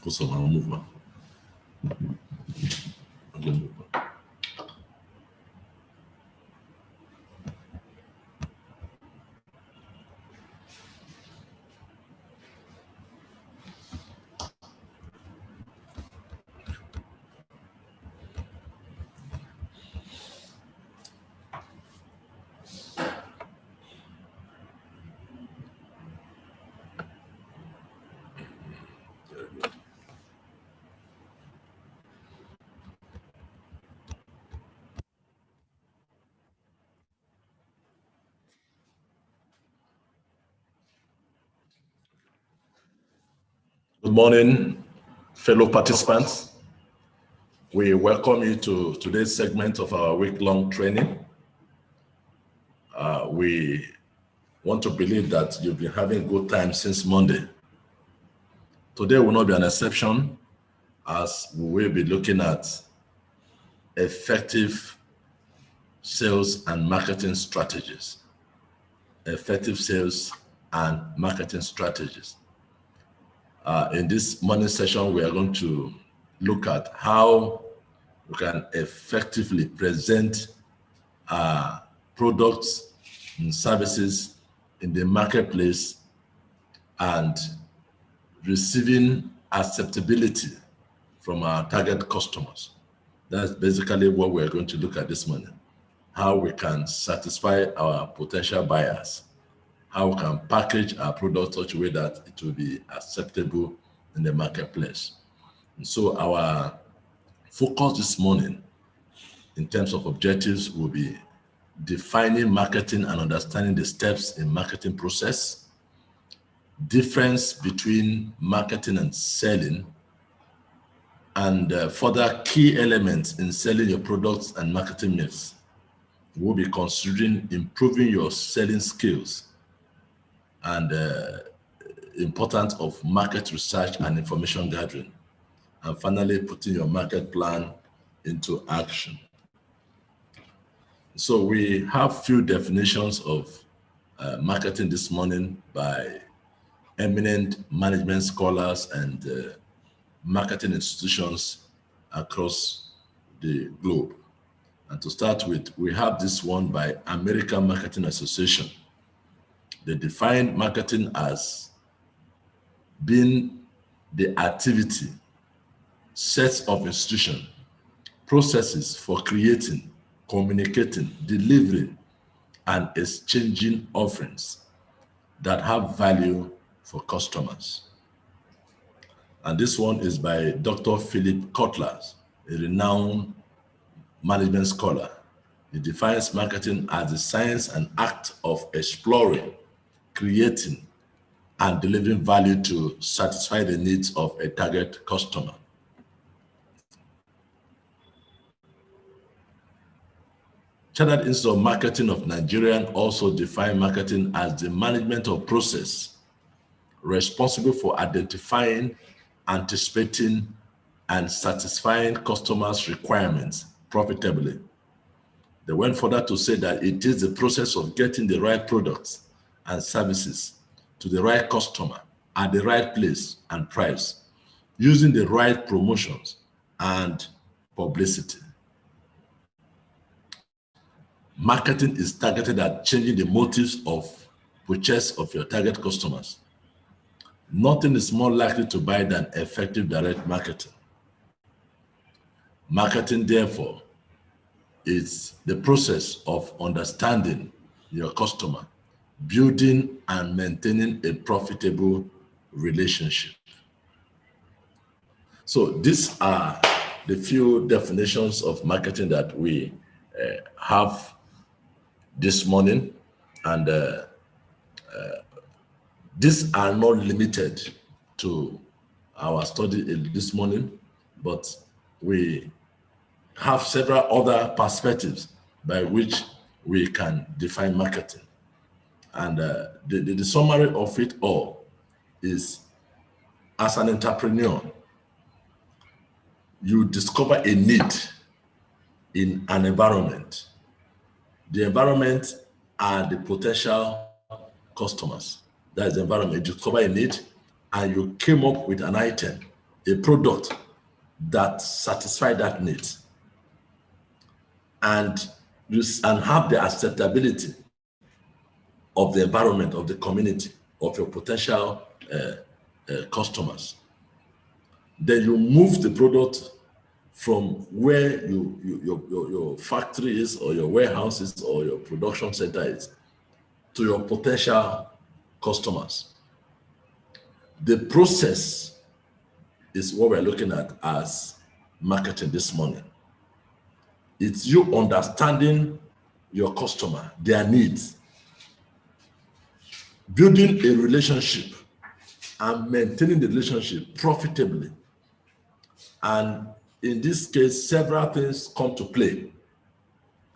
Also, I'll move on. Good morning, fellow participants. We welcome you to today's segment of our week-long training. We want to believe that you've been having a good time since Monday. Today will not be an exception, as we will be looking at effective sales and marketing strategies. Effective sales and marketing strategies. In this morning session, we are going to look at how we can effectively present products and services in the marketplace and receiving acceptability from our target customers. That's basically what we're going to look at this morning. How we can satisfy our potential buyers. How we can package our product such a way that it will be acceptable in the marketplace. And so our focus this morning in terms of objectives will be defining marketing and understanding the steps in marketing process, difference between marketing and selling, and further key elements in selling your products and marketing mix. We'll be considering improving your selling skills and importance of market research and information gathering, and finally putting your market plan into action. So we have few definitions of marketing this morning by eminent management scholars and marketing institutions across the globe. And to start with, we have this one by American Marketing Association. They define marketing as being the activity, sets of institution, processes for creating, communicating, delivering, and exchanging offerings that have value for customers. And this one is by Dr. Philip Kotler, a renowned management scholar. He defines marketing as the science and act of exploring, creating, and delivering value to satisfy the needs of a target customer. Chartered Institute of Marketing of Nigeria also define marketing as the management of process responsible for identifying, anticipating, and satisfying customers' requirements profitably. They went further to say that it is the process of getting the right products and services to the right customer at the right place and price, using the right promotions and publicity. Marketing is targeted at changing the motives of purchase of your target customers. Nothing is more likely to buy than effective direct marketing. Marketing, therefore, is the process of understanding your customer, building and maintaining a profitable relationship. So these are the few definitions of marketing that we have this morning, and these are not limited to our study this morning, but we have several other perspectives by which we can define marketing. And the summary of it all is, as an entrepreneur, you discover a need in an environment. The environment are the potential customers. That is the environment. You discover a need and you came up with an item a product that satisfies that need and have the acceptability of the environment, of the community, of your potential customers. Then you move the product from where your factory is, or your warehouse is, or your production center is, to your potential customers. The process is what we're looking at as marketing this morning. It's you understanding your customer, their needs, building a relationship and maintaining the relationship profitably. And in this case, several things come to play.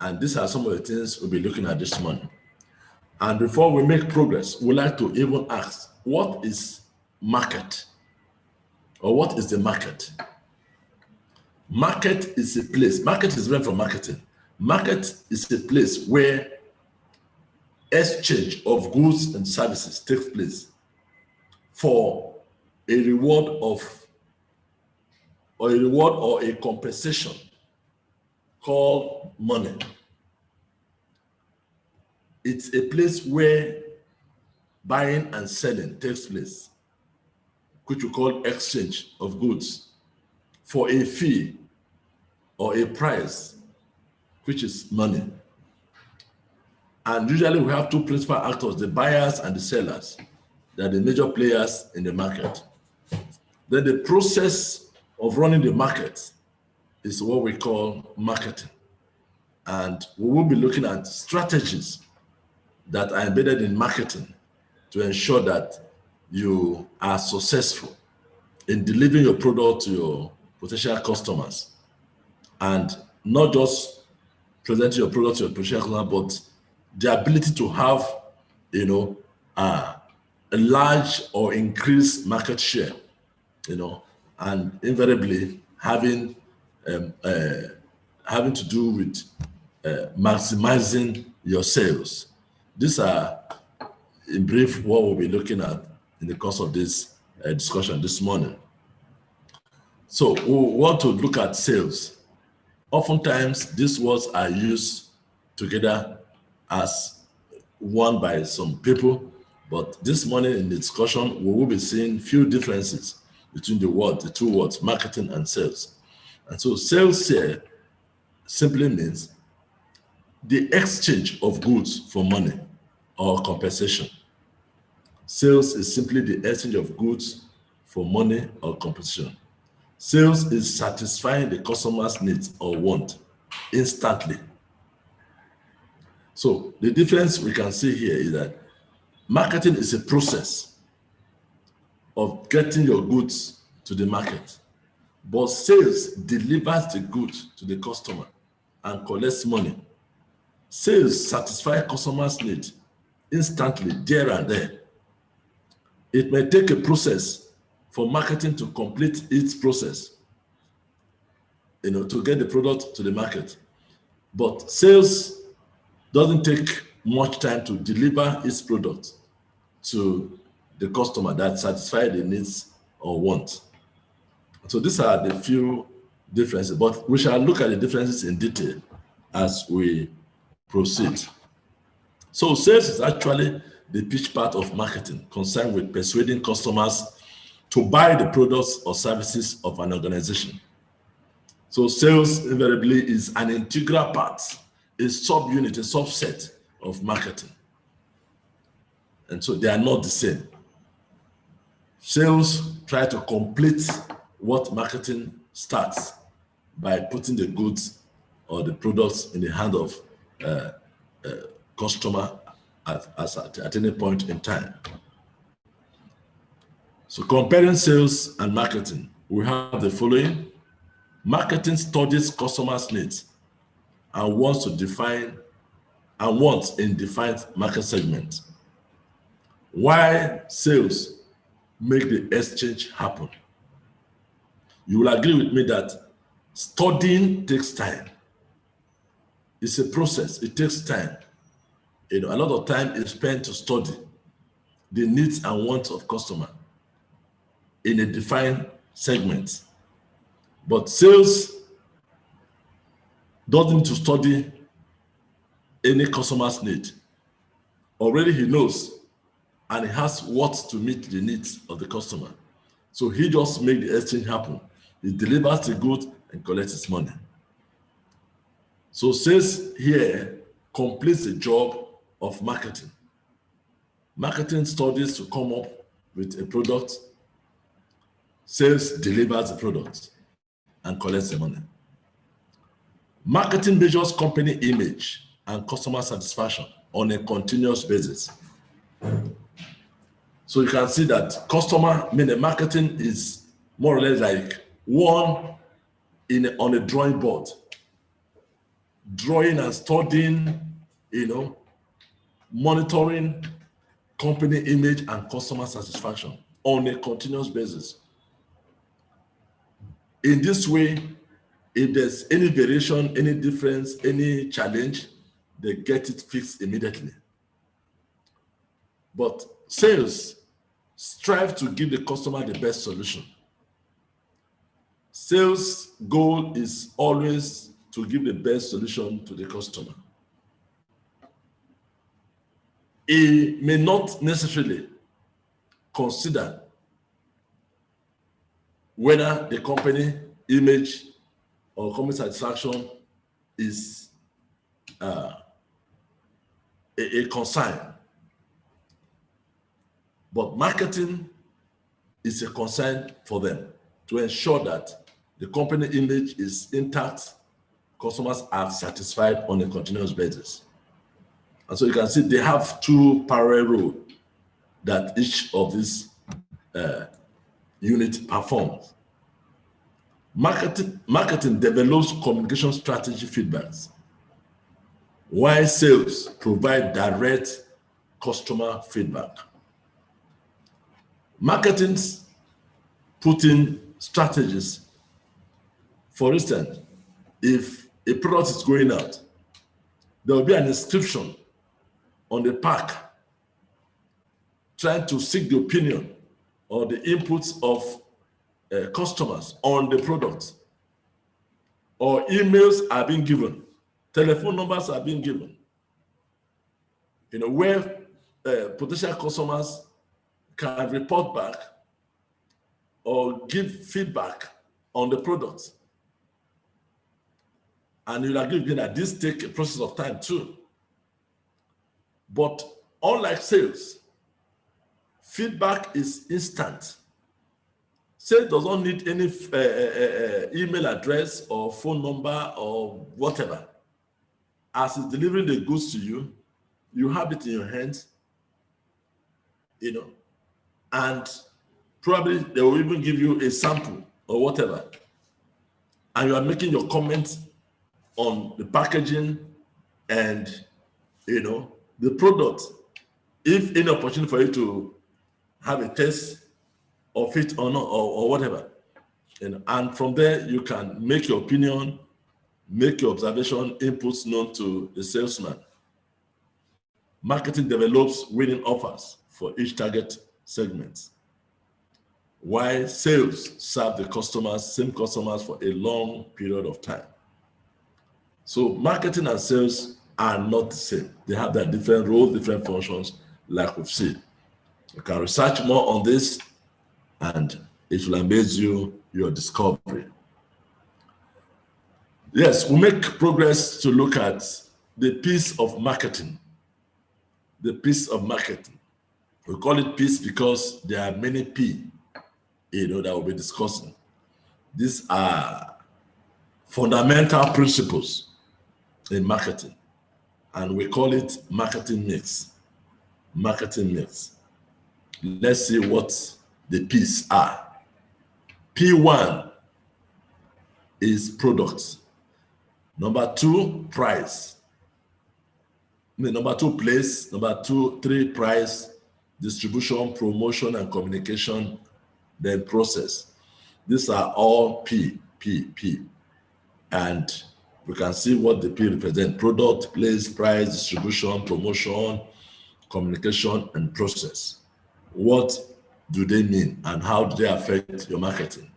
And these are some of the things we'll be looking at this morning. And before we make progress, we'd like to even ask, what is market? Or what is the market? Market is a place. Market is different from marketing. Market is a place where exchange of goods and services takes place for a reward or a compensation called money. It's a place where buying and selling takes place, which we call exchange of goods for a fee or a price, which is money. And usually we have two principal actors, the buyers and the sellers. They are the major players in the market. Then the process of running the market is what we call marketing. And we will be looking at strategies that are embedded in marketing to ensure that you are successful in delivering your product to your potential customers, and not just presenting your product to your potential customer, but the ability to have, a large or increased market share, and invariably having to do with maximizing your sales. These are, in brief, what we'll be looking at in the course of this discussion this morning. So we want to look at sales. Oftentimes, these words are used together as one by some people, but this morning in the discussion, we will be seeing few differences between the two words, marketing and sales. And so sales here simply means the exchange of goods for money or compensation. Sales is simply the exchange of goods for money or compensation. Sales is satisfying the customer's needs or want instantly. So the difference we can see here is that marketing is a process of getting your goods to the market, but sales delivers the goods to the customer and collects money. Sales satisfy customers' needs instantly, there and there. It may take a process for marketing to complete its process, to get the product to the market. But sales doesn't take much time to deliver its product to the customer that satisfies the needs or wants. So these are the few differences, but we shall look at the differences in detail as we proceed. So sales is actually the pitch part of marketing concerned with persuading customers to buy the products or services of an organization. So sales invariably is an integral part, a subunit, a subset of marketing. And so they are not the same. Sales try to complete what marketing starts by putting the goods or the products in the hand of customer at any point in time. So comparing sales and marketing, we have the following. Marketing studies customers' needs and wants in defined market segments, while sales make the exchange happen. You will agree with me that studying takes time. It's a process, it takes time. A lot of time is spent to study the needs and wants of customer in a defined segments. But sales doesn't need to study any customer's need. Already he knows, and he has what to meet the needs of the customer. So he just makes the exchange happen. He delivers the goods and collects his money. So sales here completes the job of marketing. Marketing studies to come up with a product. Sales delivers the product and collects the money. Marketing measures company image and customer satisfaction on a continuous basis. So you can see that marketing is more or less like one on a drawing board, drawing and studying, monitoring company image and customer satisfaction on a continuous basis. In this way, if there's any variation, any difference, any challenge, they get it fixed immediately. But sales strive to give the customer the best solution. Sales goal is always to give the best solution to the customer. It may not necessarily consider whether the company image or company satisfaction is a concern. But marketing is a concern for them to ensure that the company image is intact, customers are satisfied on a continuous basis. And so you can see they have two parallel roles that each of these units performs. Marketing develops communication strategy feedbacks, while sales provide direct customer feedback. Marketing put in strategies. For instance, if a product is going out, there will be an inscription on the pack trying to seek the opinion or the inputs of customers on the product, or emails are being given, telephone numbers are being given, where potential customers can report back or give feedback on the product. And you'll agree that this takes a process of time too. But unlike sales, feedback is instant. Sales does not need any email address or phone number or whatever. As it's delivering the goods to you, you have it in your hands, and probably they will even give you a sample or whatever. And you are making your comments on the packaging and, the product. If any opportunity for you to have a test of it or not, or whatever. And from there, you can make your opinion, make your observation, inputs known to the salesman. Marketing develops winning offers for each target segment, while sales serve the same customers for a long period of time. So marketing and sales are not the same. They have their different roles, different functions, like we've seen. You can research more on this, and it will amaze you, your discovery. Yes, we make progress to look at the piece of marketing. The piece of marketing. We call it piece because there are many P, that we'll be discussing. These are fundamental principles in marketing, and we call it marketing mix. Marketing mix. Let's see what the P's are. P1 is products. Number 2, price. Number 2, place. Number 2, 3, price, distribution, promotion, and communication, then process. These are all P. And we can see what the P represent: product, place, price, distribution, promotion, communication, and process. What do they mean, and how do they affect your marketing?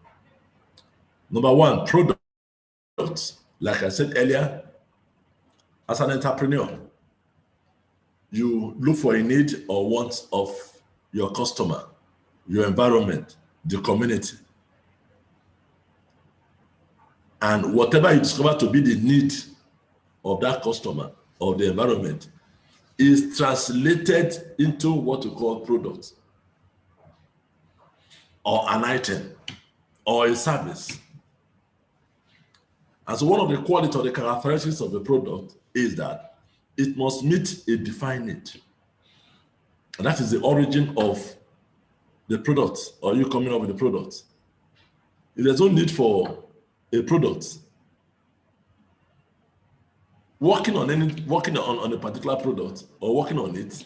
Number one, products. Like I said earlier, as an entrepreneur, you look for a need or want of your customer, your environment, the community. And whatever you discover to be the need of that customer or the environment is translated into what we call product or an item or a service. And so one of the qualities or the characteristics of the product is that it must meet a defined need. And that is the origin of the product or you coming up with the product. If there's no need for a product, working on a particular product or working on it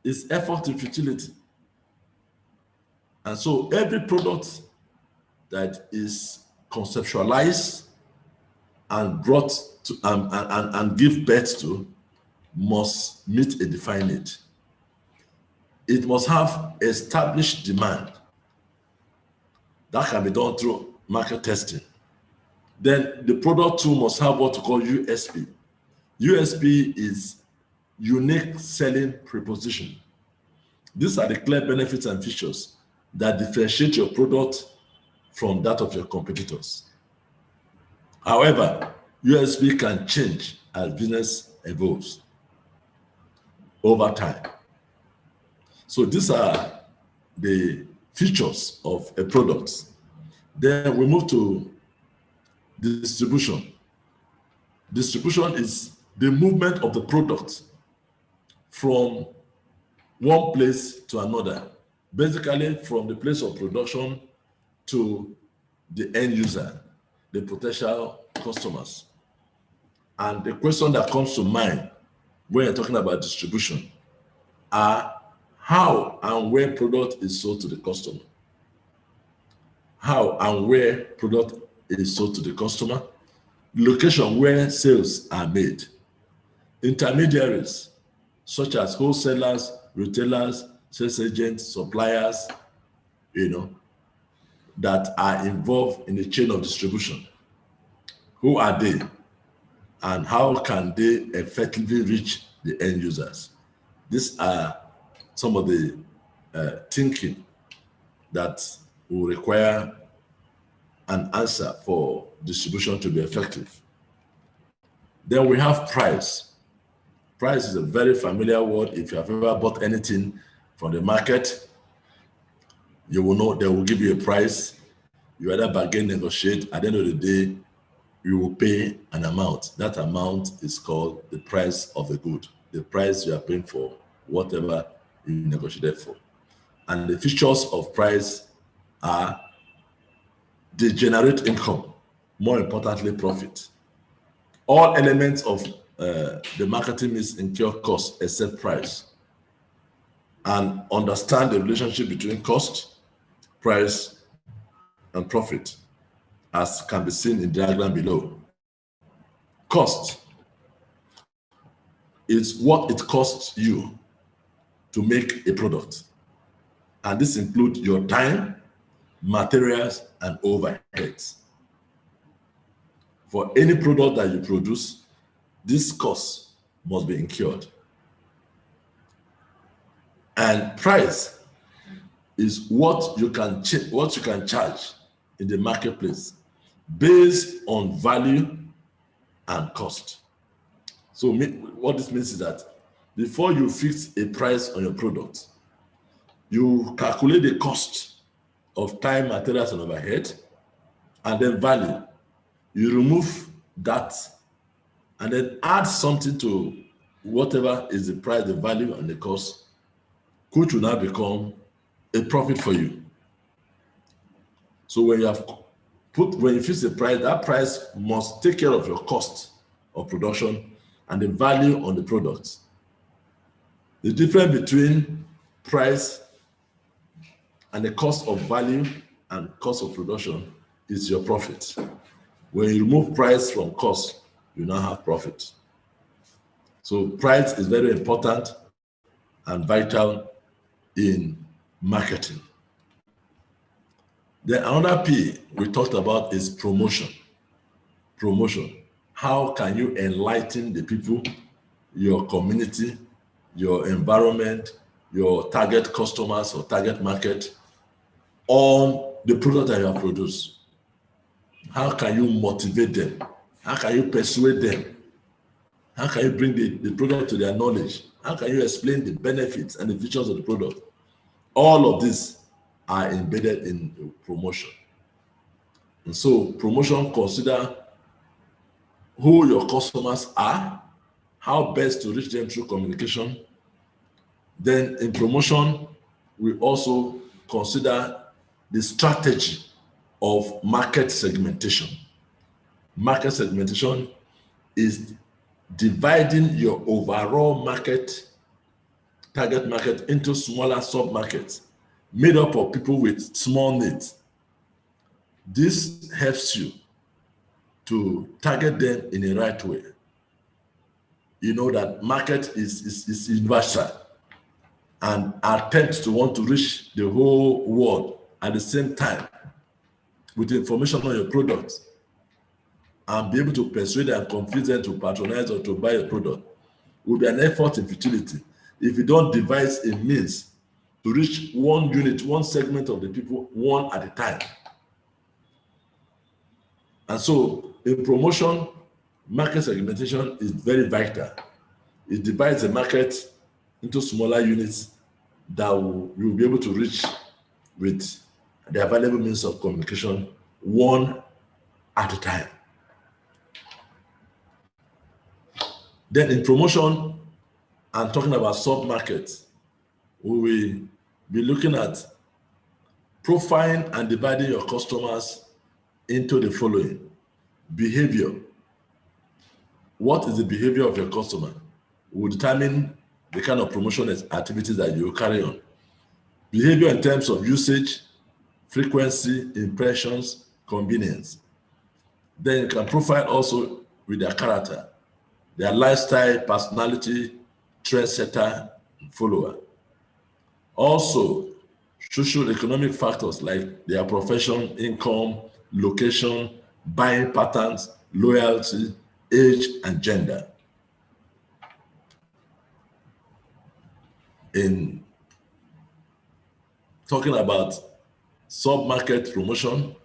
is effort in futility. And so every product that is conceptualized and brought to and give birth to must meet a defined need. It must have established demand. That can be done through market testing. Then the product too must have what we call USP. USP is unique selling proposition. These are the clear benefits and features that differentiate your product from that of your competitors. However, USP can change as business evolves over time. So these are the features of a product. Then we move to distribution. Distribution is the movement of the product from one place to another, basically from the place of production to the end user, the potential customers. And the question that comes to mind when you're talking about distribution are how and where product is sold to the customer. How and where product is sold to the customer. Location where sales are made. Intermediaries such as wholesalers, retailers, sales agents, suppliers, that are involved in the chain of distribution. Who are they? And how can they effectively reach the end users? These are some of the thinking that will require an answer for distribution to be effective. Then we have price. Price is a very familiar word. If you have ever bought anything from the market, you will know they will give you a price. You either bargain, negotiate. At the end of the day, you will pay an amount. That amount is called the price of the good, the price you are paying for whatever you negotiated for. And the features of price are they generate income, more importantly, profit. All elements of the marketing mix incur cost except price. And understand the relationship between cost, price, and profit, as can be seen in the diagram below. Cost is what it costs you to make a product. And this includes your time, materials, and overheads. For any product that you produce, this cost must be incurred. And price is what you can charge in the marketplace based on value and cost. So what this means is that before you fix a price on your product, you calculate the cost of time, materials, and overhead, and then value. You remove that and then add something to whatever is the price, the value, and the cost, which will now become a profit for you. So when you fix the price, that price must take care of your cost of production and the value on the product. The difference between price and the cost of value and cost of production is your profit. When you remove price from cost, you now have profit. So price is very important and vital in marketing. Then another P we talked about is promotion. Promotion. How can you enlighten the people, your community, your environment, your target customers or target market on the product that you have produced? How can you motivate them? How can you persuade them? How can you bring the product to their knowledge? How can you explain the benefits and the features of the product? All of these are embedded in promotion. And so promotion consider who your customers are, how best to reach them through communication. Then in promotion, we also consider the strategy of market segmentation. Market segmentation is dividing your overall market, target market, into smaller sub-markets made up of people with small needs. This helps you to target them in the right way. You know that market is universal and attempt to want to reach the whole world at the same time with information on your product and be able to persuade and convince them to patronize or to buy your product will be an effort in futility if you don't devise a means to reach one unit, one segment of the people, one at a time. And so in promotion, market segmentation is very vital. It divides the market into smaller units that you will be able to reach with the available means of communication, one at a time. Then in promotion, and talking about sub-markets, we will be looking at profiling and dividing your customers into the following. Behavior. What is the behavior of your customer? Will determine the kind of promotion activities that you carry on. Behavior in terms of usage, frequency, impressions, convenience. Then you can profile also with their character, their lifestyle, personality, trendsetter, follower. Also, social economic factors like their profession, income, location, buying patterns, loyalty, age, and gender. In talking about sub-market promotion,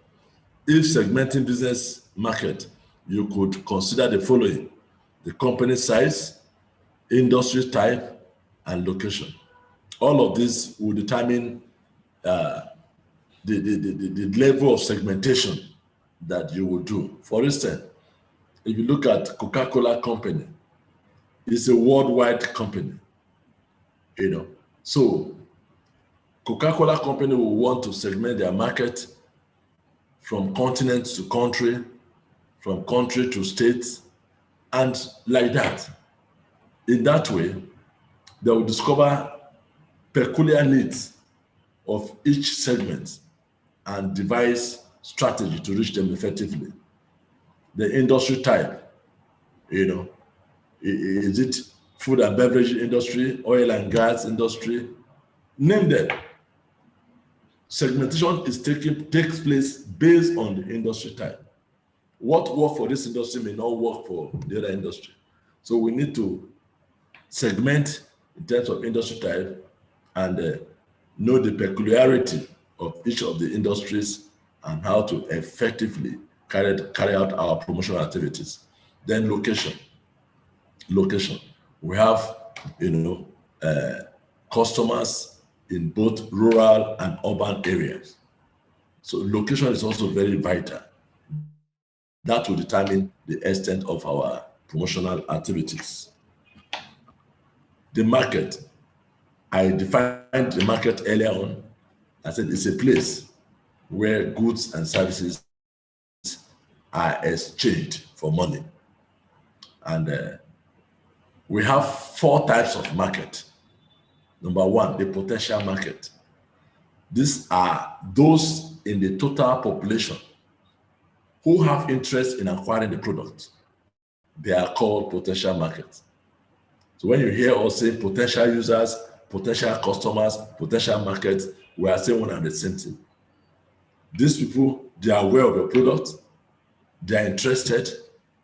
if segmenting business market, you could consider the following: the company size, industry type, and location. All of this will determine the level of segmentation that you will do. For instance, if you look at Coca-Cola company, it's a worldwide company, you know. So Coca-Cola company will want to segment their market from continent to country, from country to state, and like that. In that way, they will discover peculiar needs of each segment and devise strategy to reach them effectively. The industry type, you know, is it food and beverage industry, oil and gas industry? Name them. Segmentation takes place based on the industry type. What works for this industry may not work for the other industry. So we need to segment in terms of industry type and know the peculiarity of each of the industries and how to effectively carry out our promotional activities. Then location. We have, you know, customers in both rural and urban areas. So location is also very vital. That will determine the extent of our promotional activities. The market. I defined the market earlier on. I said it's a place where goods and services are exchanged for money. And we have 4 types of market. Number 1, the potential market. These are those in the total population who have interest in acquiring the product. They are called potential markets. So when you hear us say potential users, potential customers, potential markets, we are saying one and the same thing. These people, they are aware of your product, they are interested,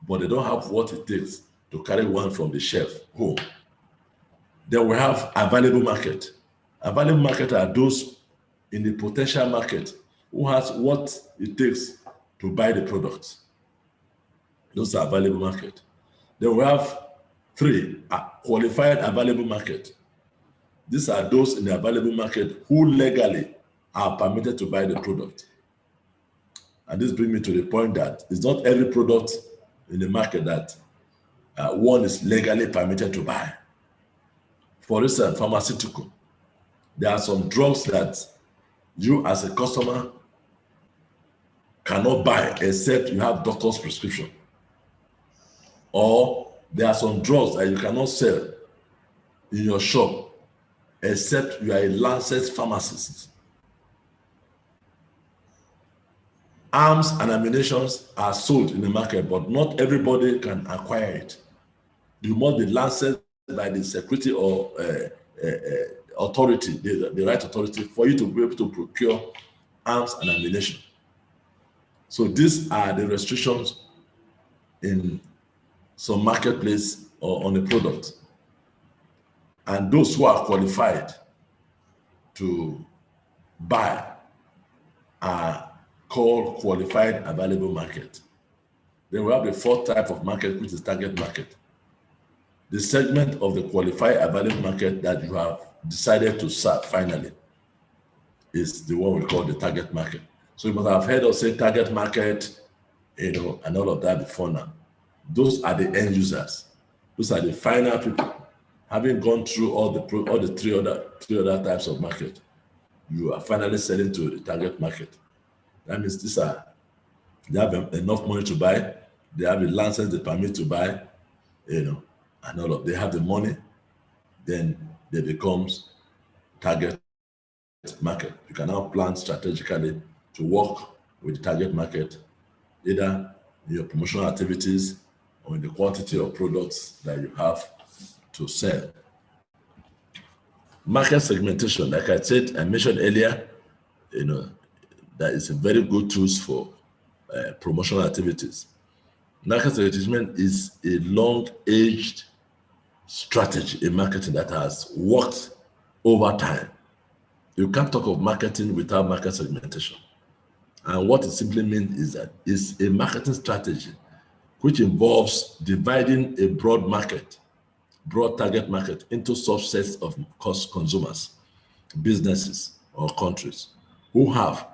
but they don't have what it takes to carry one from the shelf home. Then we have available market. Available market are those in the potential market who has what it takes to buy the product. Those are available market. Then we have 3, qualified available market. These are those in the available market who legally are permitted to buy the product. And this brings me to the point that it's not every product in the market that one is legally permitted to buy. For instance, pharmaceutical. There are some drugs that you as a customer cannot buy except you have doctor's prescription. Or there are some drugs that you cannot sell in your shop except you are a licensed pharmacist. Arms and ammunition are sold in the market, but not everybody can acquire it. You must be licensed by the security or authority, the right authority, for you to be able to procure arms and ammunition. So these are the restrictions in some marketplace or on a product. And those who are qualified to buy are called qualified available market. Then we have the 4th type of market, which is target market. The segment of the qualified available market that you have decided to serve finally is the one we call the target market. So you must have heard us say target market, and all of that before now. Those are the end users. Those are the final people. Having gone through all the three other types of market, you are finally selling to the target market. That means they have enough money to buy, they have a license, the permit to buy, and all of. They have the money, then they becomes target market. You can now plan strategically to work with the target market, either in your promotional activities or in the quantity of products that you have to sell. Market segmentation, like I said, I mentioned earlier, that is a very good tool for promotional activities. Market segmentation is a long-aged strategy in marketing that has worked over time. You can't talk of marketing without market segmentation. And what it simply means is that it's a marketing strategy which involves dividing a broad target market into subsets of consumers, businesses, or countries who have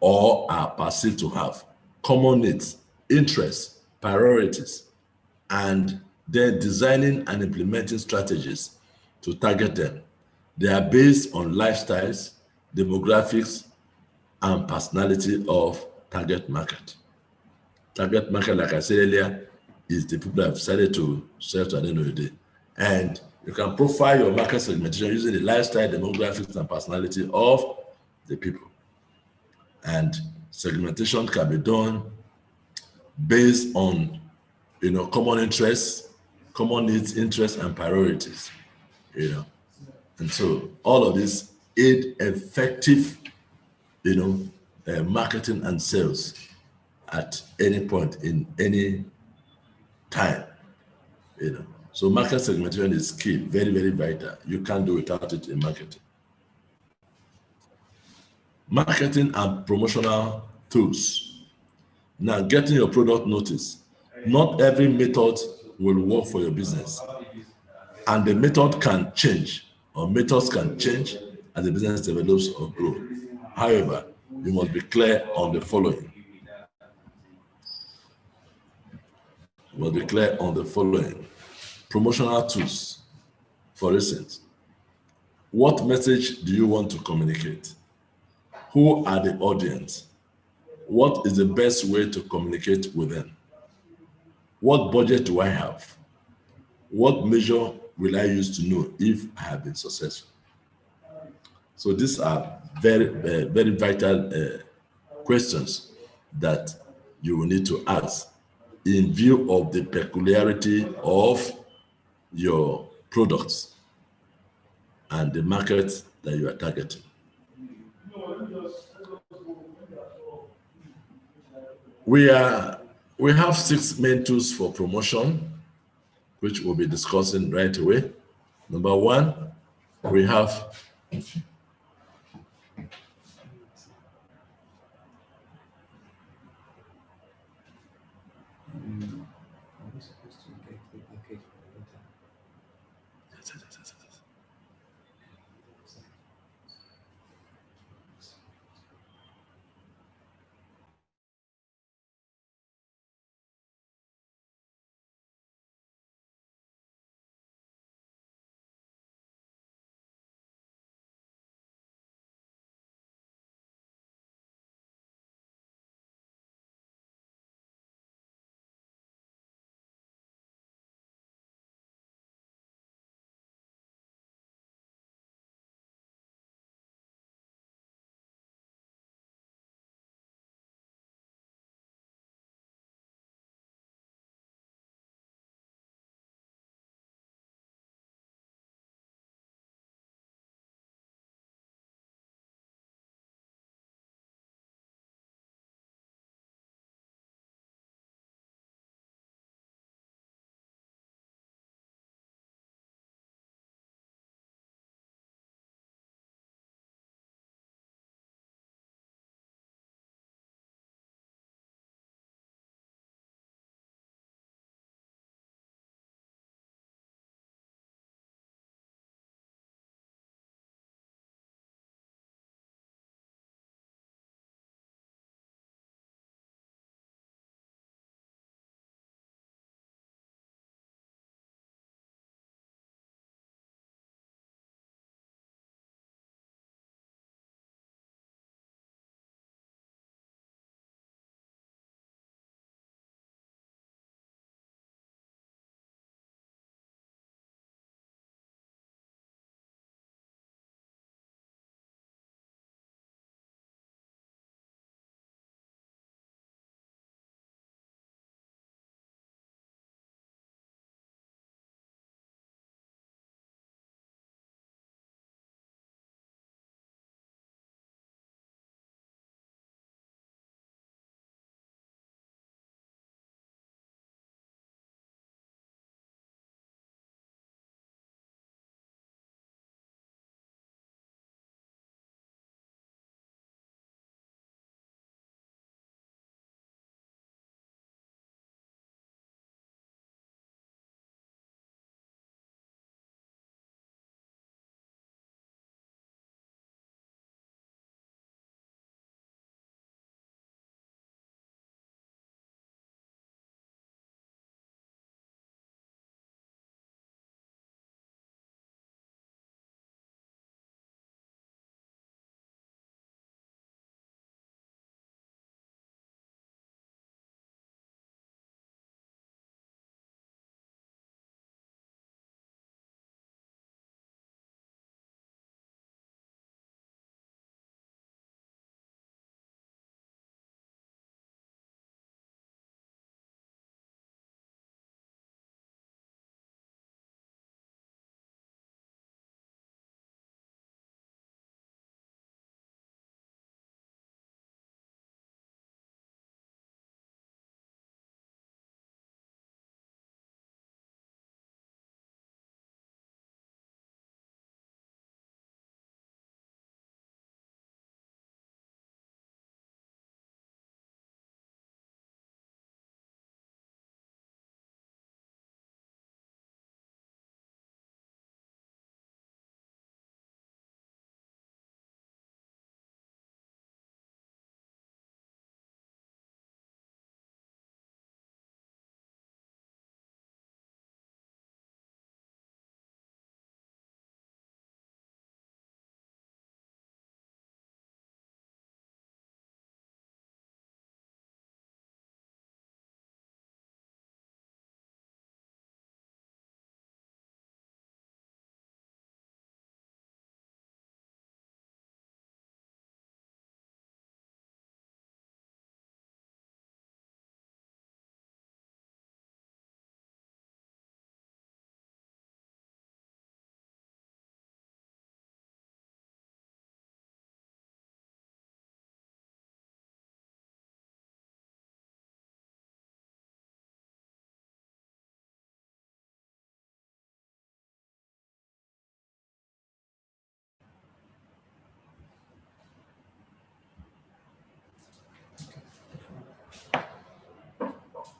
or are perceived to have common needs, interests, priorities, and then designing and implementing strategies to target them. They are based on lifestyles, demographics, and personality of target market. Target market, like I said earlier, is the people that have decided to sell to at the end of the day. And you can profile your market segmentation using the lifestyle, demographics, and personality of the people. And segmentation can be done based on common interests, common needs, interests, and priorities. And so all of this aid effective marketing and sales at any point in any time. So market segmentation is key, very, very vital. You can't do without it in marketing. Marketing and promotional tools. Now, getting your product noticed. Not every method will work for your business, and the method can change, or methods can change as the business develops or grows. However, you must be clear on the following. Promotional tools. For instance, what message do you want to communicate? Who are the audience? What is the best way to communicate with them? What budget do I have? What measure will I use to know if I have been successful? So these are very, very vital questions that you will need to ask in view of the peculiarity of your products and the market that you are targeting. We have 6 main tools for promotion, which we'll be discussing right away. Number 1, we have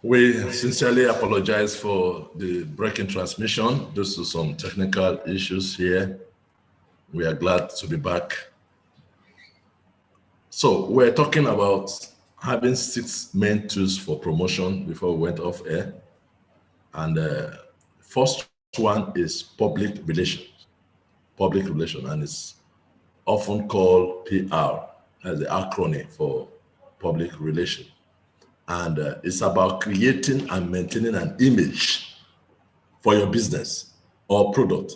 We sincerely apologize for the breaking transmission due to some technical issues here. We are glad to be back. So we're talking about having 6 main tools for promotion before we went off air. And first one is public relations. Public relations, and it's often called PR as the acronym for public relations. And it's about creating and maintaining an image for your business or product,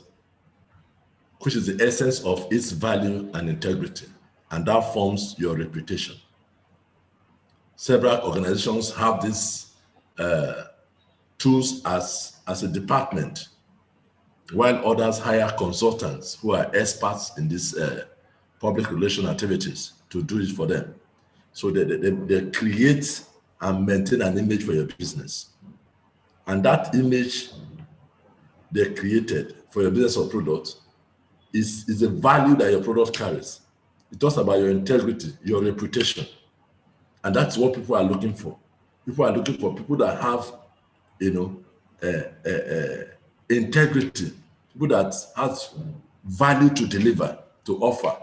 which is the essence of its value and integrity, and that forms your reputation. Several organizations have these tools as a department, while others hire consultants who are experts in these public relation activities to do it for them. So they create and maintain an image for your business. And that image they created for your business or product is the value that your product carries. It talks about your integrity, your reputation. And that's what people are looking for. People are looking for people that have, integrity, people that have value to deliver, to offer.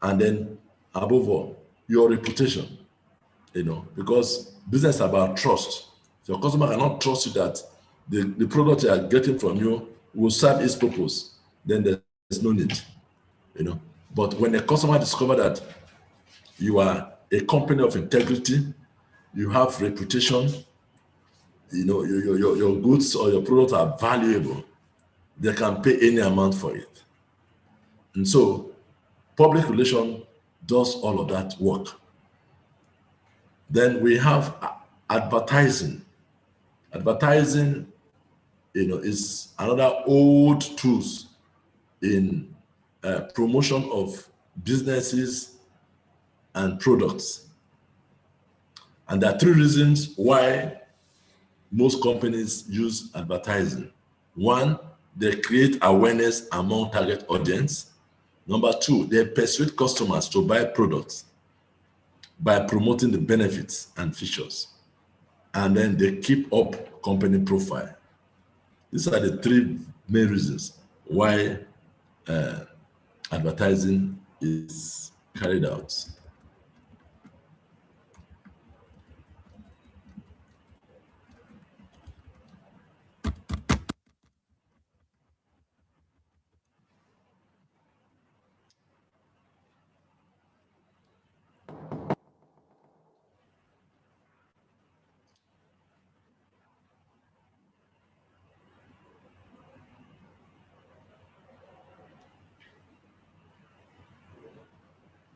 And then above all, your reputation, because business is about trust. If your customer cannot trust you that the product they are getting from you will serve its purpose, then there's no need, But when a customer discovers that you are a company of integrity, you have reputation, your goods or your products are valuable, they can pay any amount for it. And so public relation does all of that work. Then we have advertising. Advertising, is another old tools in promotion of businesses and products. And there are 3 reasons why most companies use advertising. 1, they create awareness among target audience. Number 2, they persuade customers to buy products by promoting the benefits and features. And then they keep up company profile. These are the 3 main reasons why advertising is carried out.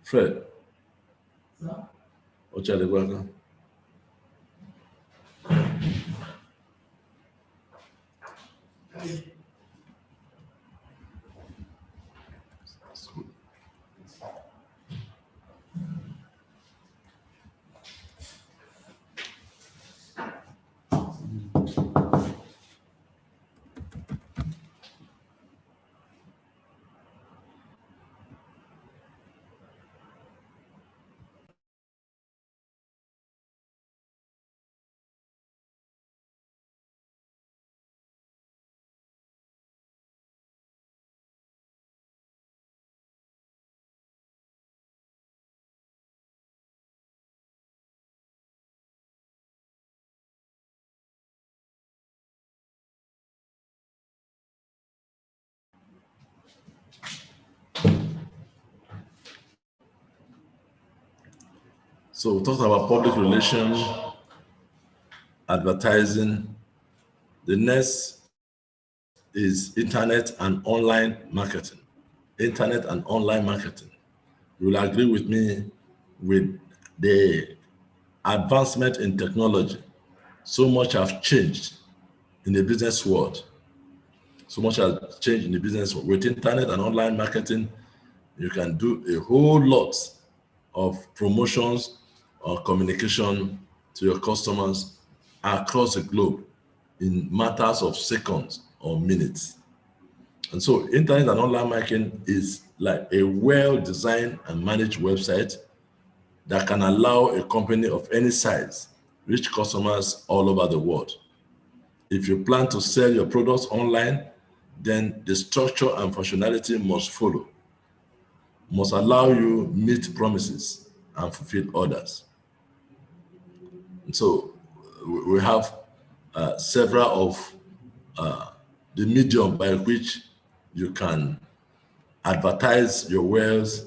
Fred. Ochale, welcome. So we talked about public relations, advertising. The next is internet and online marketing. Internet and online marketing. You will agree with me with the advancement in technology. So much has changed in the business world. So much has changed in the business world. With internet and online marketing, you can do a whole lot of promotions or communication to your customers across the globe in matters of seconds or minutes. And so internet and online marketing is like a well-designed and managed website that can allow a company of any size reach customers all over the world. If you plan to sell your products online, then the structure and functionality must follow, must allow you meet promises and fulfill orders. And so we have several of the medium by which you can advertise your wares,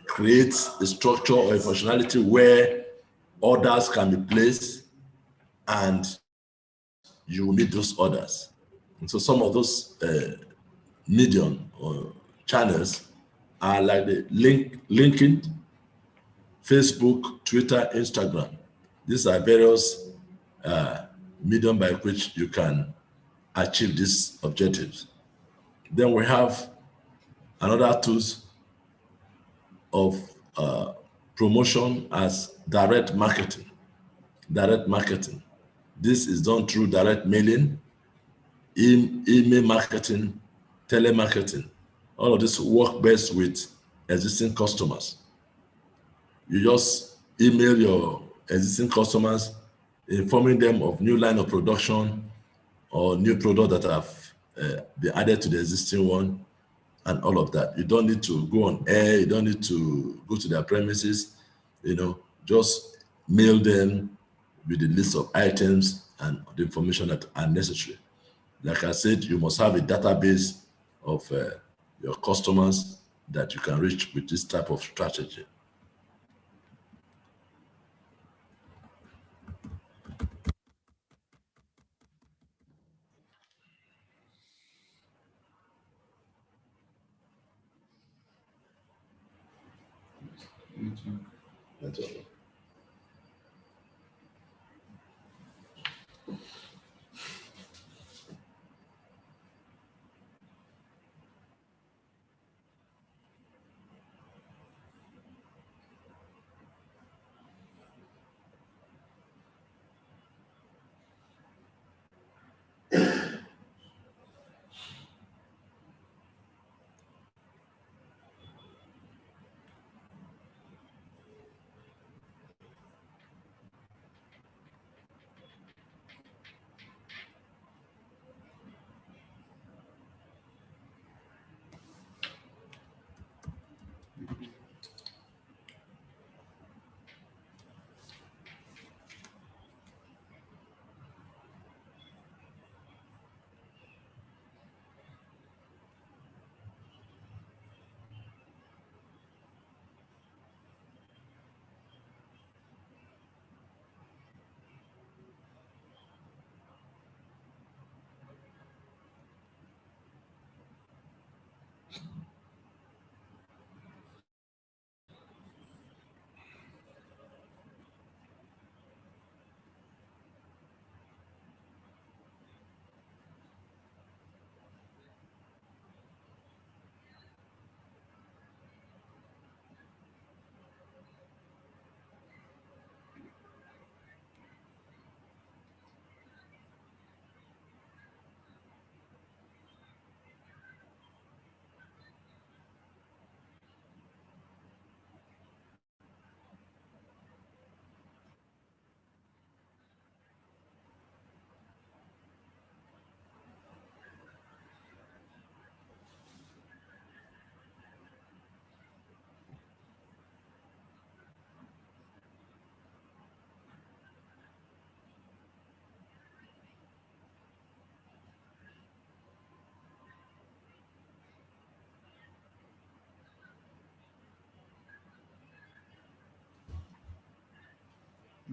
create a structure or a functionality where orders can be placed and you will meet those orders. And so some of those medium or channels are like the LinkedIn, Facebook, Twitter, Instagram. These are various medium by which you can achieve these objectives. Then we have another tools of promotion as direct marketing. Direct marketing. This is done through direct mailing, email marketing, telemarketing. All of this work best with existing customers. You just email your existing customers, informing them of new line of production or new product that have been added to the existing one, and all of that. You don't need to go on air. You don't need to go to their premises. Just mail them with the list of items and the information that are necessary. Like I said, you must have a database of your customers that you can reach with this type of strategy. That's all.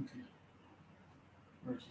Okay.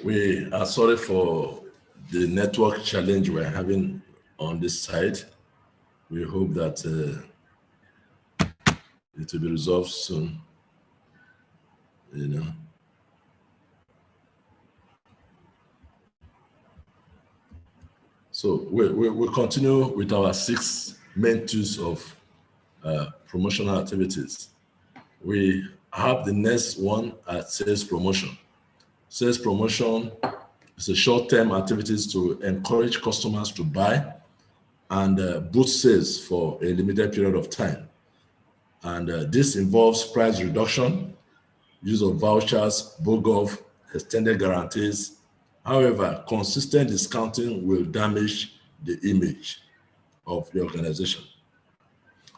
We are sorry for the network challenge we're having on this side. We hope that it will be resolved soon, you know. So we'll continue with our 6 main tools of promotional activities. We have the next one at sales promotion. Sales promotion is a short-term activities to encourage customers to buy and boost sales for a limited period of time. And this involves price reduction, use of vouchers, BOGOV, extended guarantees. However, consistent discounting will damage the image of the organization.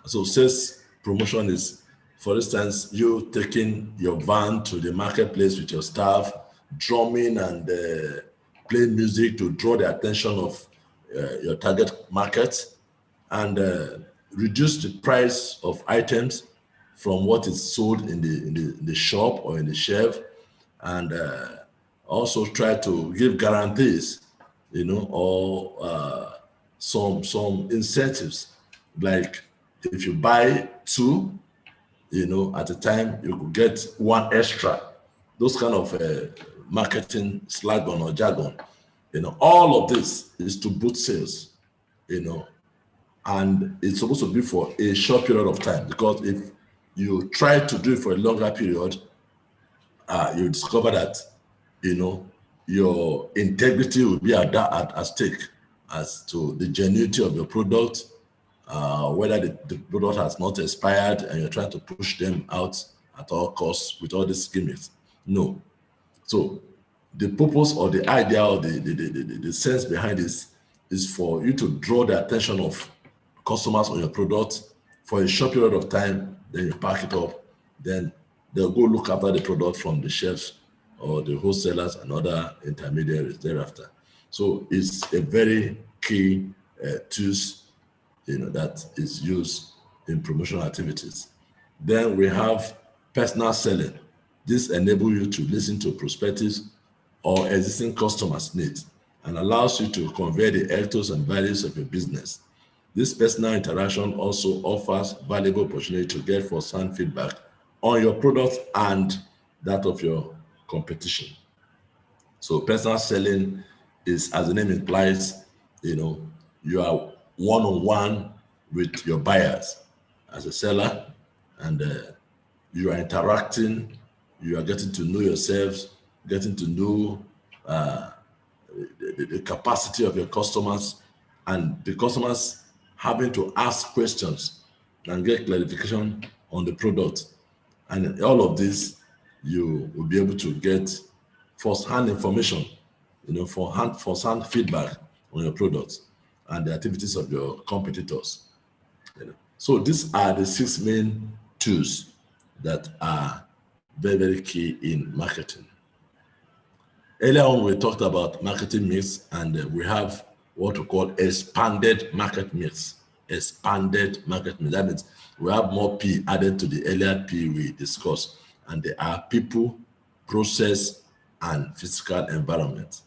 So sales promotion is, for instance, you taking your van to the marketplace with your staff, drumming and playing music to draw the attention of your target market, and reduce the price of items from what is sold in the shop or in the shelf, and also try to give guarantees, you know, or some incentives, like if you buy 2, you know, at a time you could get 1 extra. Those kind of marketing jargon or jargon, you know, all of this is to boost sales, you know, and it's supposed to be for a short period of time, because if you try to do it for a longer period, you discover that, you know, your integrity will be at stake as to the genuinity of your product, whether the product has not expired and you're trying to push them out at all costs with all these gimmicks. No. So the purpose or the idea or the sense behind this is for you to draw the attention of customers on your product for a short period of time, then you pack it up, then they'll go look after the product from the shelves or the wholesalers and other intermediaries thereafter. So it's a very key tools, you know, that is used in promotional activities. Then we have personal selling. This enables you to listen to prospective or existing customers' needs and allows you to convey the ethos and values of your business. This personal interaction also offers valuable opportunity to get first-hand feedback on your product and that of your competition. So personal selling is, as the name implies, you know, you are one-on-one with your buyers as a seller, and you are interacting, you are getting to know yourselves, getting to know the capacity of your customers, and the customers having to ask questions and get clarification on the product. And all of this, you will be able to get first-hand information, you know, first-hand feedback on your products and the activities of your competitors. You know. So these are the 6 main tools that are very, very key in marketing. Earlier on, we talked about marketing mix, and we have what we call expanded market mix. Expanded market mix. That means we have more P added to the earlier P we discussed, and they are people, process, and physical environment.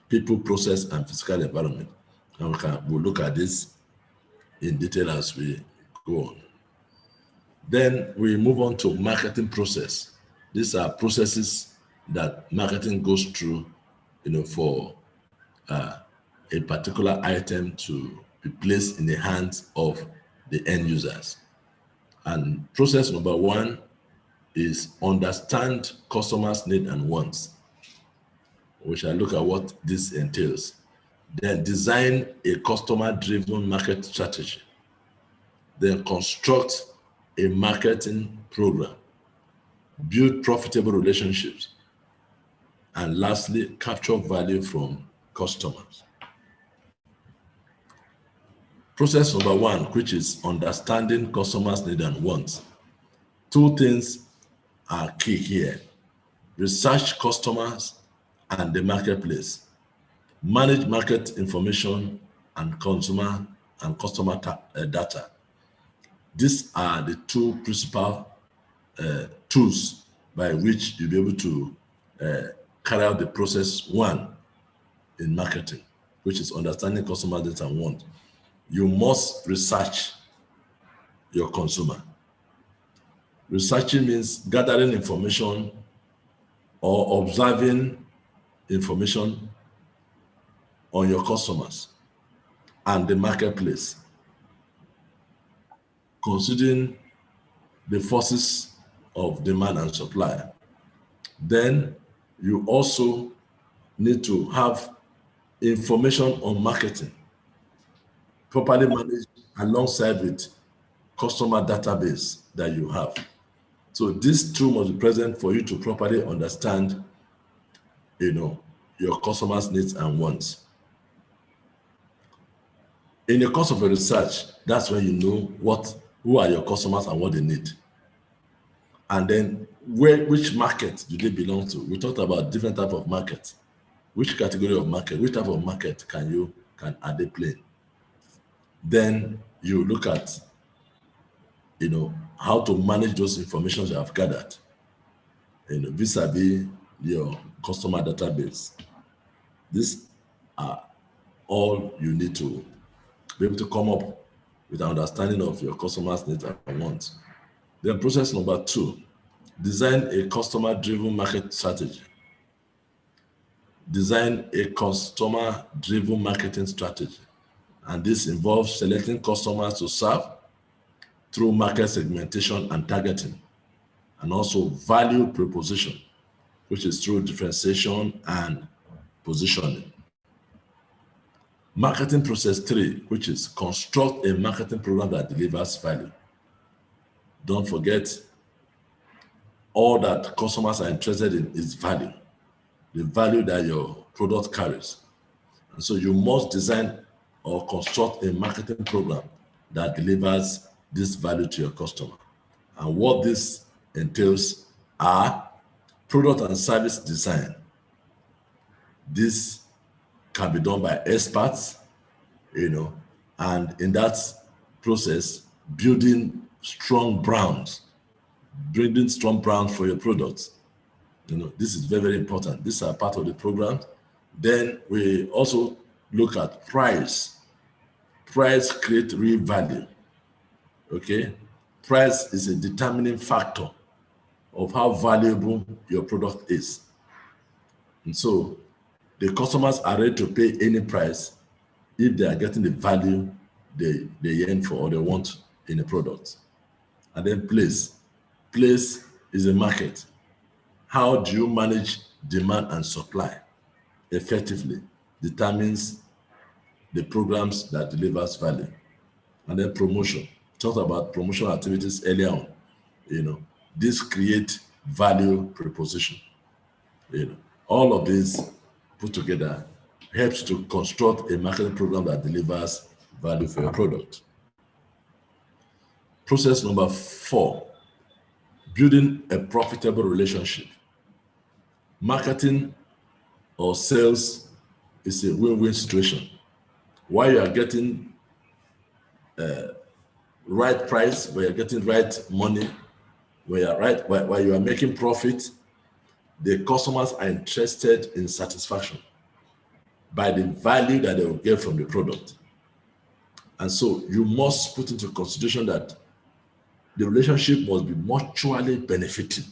People, process, and physical environment. And we'll look at this in detail as we go on. Then we move on to marketing process. These are processes that marketing goes through, you know, for a particular item to be placed in the hands of the end users. And process number 1 is understand customers' needs and wants. We shall look at what this entails. Then design a customer-driven market strategy. Then construct a marketing program. Build profitable relationships. And lastly, capture value from customers. Process number 1, which is understanding customers' needs and wants. 2 things are key here. Research customers and the marketplace. Manage market information and consumer and customer data. These are the 2 principal tools by which you'll be able to carry out the process one in marketing, which is understanding customer needs and want. You must research your consumer. Researching means gathering information or observing information on your customers and the marketplace, considering the forces of demand and supply. Then you also need to have information on marketing, properly managed alongside with customer database that you have. So these two must be present for you to properly understand, your customers' needs and wants. In the course of a research, that's when you know who are your customers and what they need. And then which market do they belong to? We talked about different type of markets. Which category of market, which type of market are they playing? Then you look at, how to manage those information you have gathered, vis-a-vis your customer database. These are all you need to be able to come up with an understanding of your customers' needs and wants. Then process number 2, design a customer-driven market strategy. Design a customer-driven marketing strategy. And this involves selecting customers to serve through market segmentation and targeting, and also value proposition, which is through differentiation and positioning. Marketing process 3, which is construct a marketing program that delivers value. Don't forget, all that customers are interested in is value, the value that your product carries. And so you must design or construct a marketing program that delivers this value to your customer. And what this entails are product and service design. This can be done by experts, and in that process, building strong brands, bringing strong brands for your products. This is very, very important. These are part of the program. Then we also look at price. Price creates real value. Okay? Price is a determining factor of how valuable your product is. And so the customers are ready to pay any price if they are getting the value they yearn for or they want in a product. And then place. Place is a market. How do you manage demand and supply effectively determines the programs that delivers value. And then promotion. Talked about promotional activities earlier on. This create value proposition. All of this put together helps to construct a marketing program that delivers value for your product. Process number 4, building a profitable relationship. Marketing or sales is a win-win situation. While you are getting right price, where you're getting right money, while you are making profit, the customers are interested in satisfaction by the value that they will get from the product. And so you must put into consideration that the relationship must be mutually benefiting.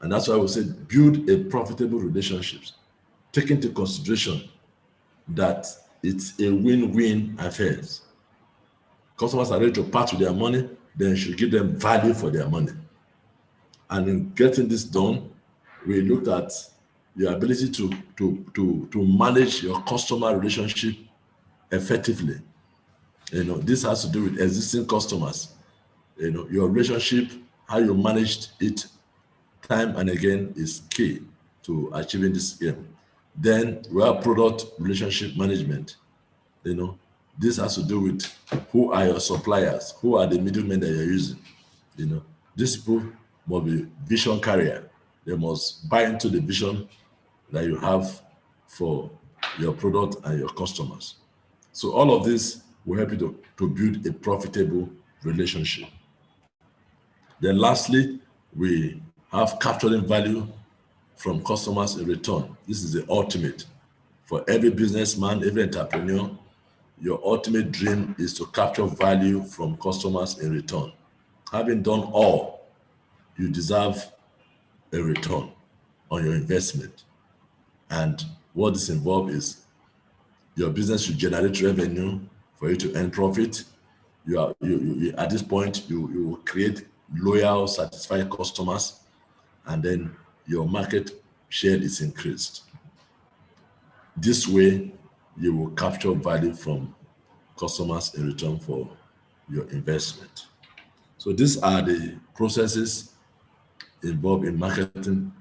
And that's why we say build a profitable relationships. Take into consideration that it's a win-win affair. Customers are ready to part with their money, then you should give them value for their money. And in getting this done, we looked at your ability to manage your customer relationship effectively. This has to do with existing customers. Your relationship, how you managed it time and again is key to achieving this aim. Then we have product relationship management. This has to do with who are your suppliers, who are the middlemen that you're using. These people must be vision carrier. They must buy into the vision that you have for your product and your customers. So all of this will help you to build a profitable relationship. Then lastly, We have capturing value from customers in return. This is the ultimate. For every businessman, every entrepreneur, your ultimate dream is to capture value from customers in return. Having done all, you deserve a return on your investment. And what this involves is your business should generate revenue for you to earn profit. You at this point, you will create loyal, satisfied customers, and then your market share is increased. This way, you will capture value from customers in return for your investment. So these are the processes involved in marketing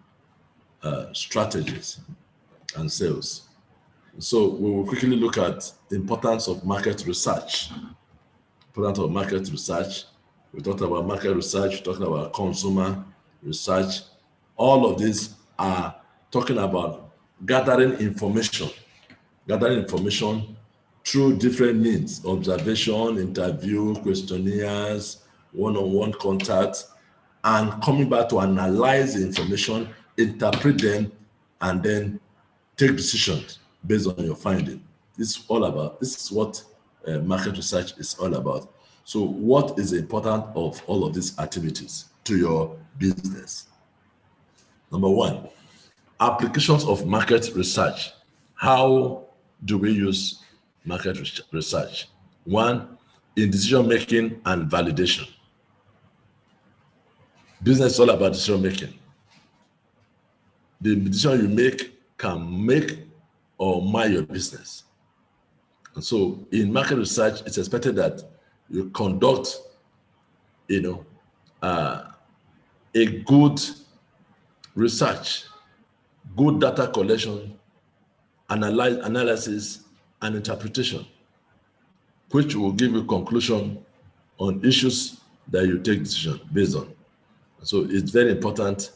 strategies and sales. So we will quickly look at the importance of market research. Importance of market research. We talked about market research, we talked about consumer research. All of these are talking about gathering information through different means: observation, interview, questionnaires, one-on-one contact, and coming back to analyze the information, interpret them, and then take decisions based on your finding. This is what market research is all about. So what is the importance of all of these activities to your business? Number one, applications of market research. How do we use market research? One, in decision making and validation. Business is all about decision making. The decision you make can make or mar your business. And so in market research, it's expected that you conduct, a good research, good data collection, analysis, and interpretation, which will give you conclusion on issues that you take decision based on. So it's very important.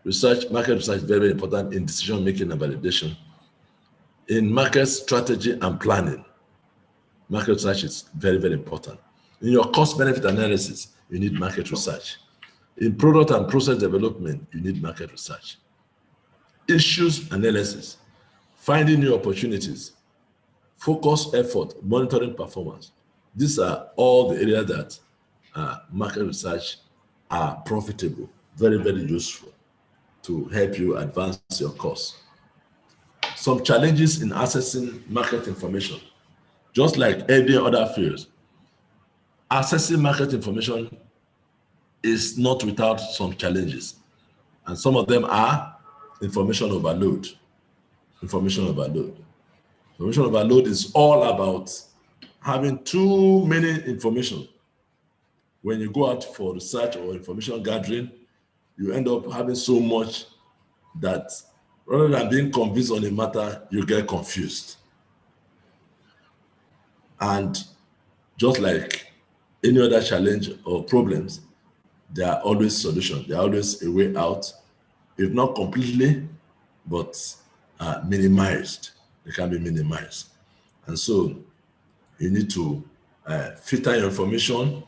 Market research is very important in decision making and validation. In market strategy and planning, market research is very, very important. In your cost benefit analysis, you need market research. In product and process development, you need market research. Issues analysis, finding new opportunities, focus effort, monitoring performance. These are all the areas that market research are profitable, very, very useful to help you advance your course. Some challenges in accessing market information. Just like every other field, accessing market information is not without some challenges. And some of them are information overload. Information overload is all about having too many information. When you go out for research or information gathering, you end up having so much that rather than being convinced on a matter, you get confused. And just like any other challenge or problems, there are always solutions. There are always a way out, if not completely, but minimized. They can be minimized. And so you need to filter your information,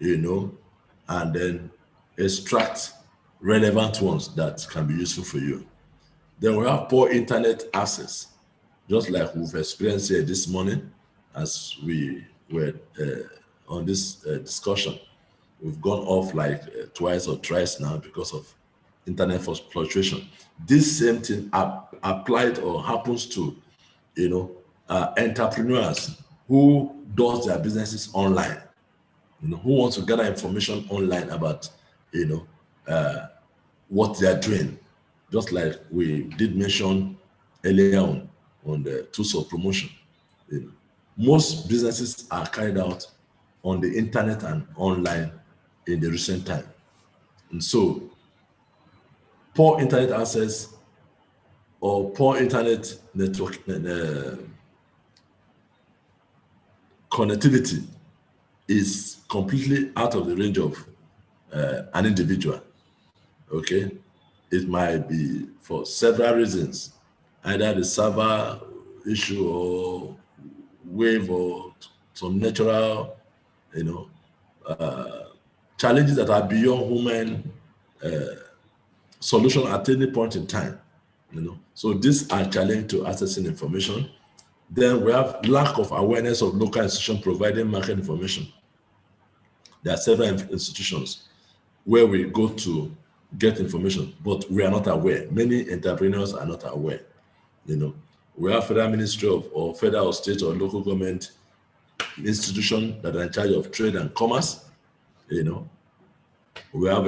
and then extract relevant ones that can be useful for you. Then we have poor internet access, just like we've experienced here this morning as we were on this discussion. We've gone off like twice or thrice now because of internet fluctuation. This same thing applied or happens to, entrepreneurs who does their businesses online, who wants to gather information online about, what they are doing. Just like we did mention earlier on the tools of promotion. Most businesses are carried out on the internet and online in the recent time. And so poor internet access or poor internet network connectivity is completely out of the range of an individual. Okay, it might be for several reasons, either the server issue or wave or some natural, challenges that are beyond human solution at any point in time. So these are challenges to accessing information. Then we have lack of awareness of local institutions providing market information. There are several institutions where we go to get information, but we are not aware. Many entrepreneurs are not aware. We have federal ministry of, or federal or state or local government institution that are in charge of trade and commerce. We have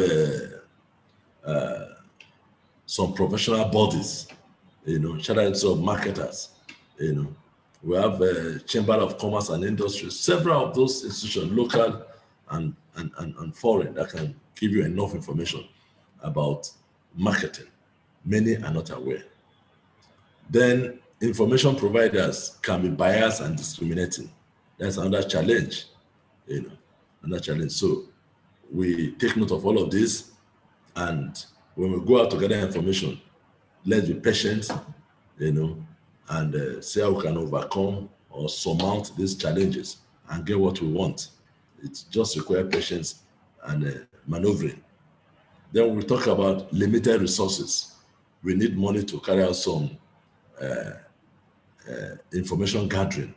some professional bodies, chartered of marketers. We have a Chamber of Commerce and Industry, several of those institutions, local and foreign, that can give you enough information about marketing. Many are not aware. Then information providers can be biased and discriminating. That's another challenge, another challenge. So we take note of all of this, and when we go out to gather information, let's be patient, and see how we can overcome or surmount these challenges and get what we want. It just requires patience and maneuvering. Then we talk about limited resources. We need money to carry out some information gathering,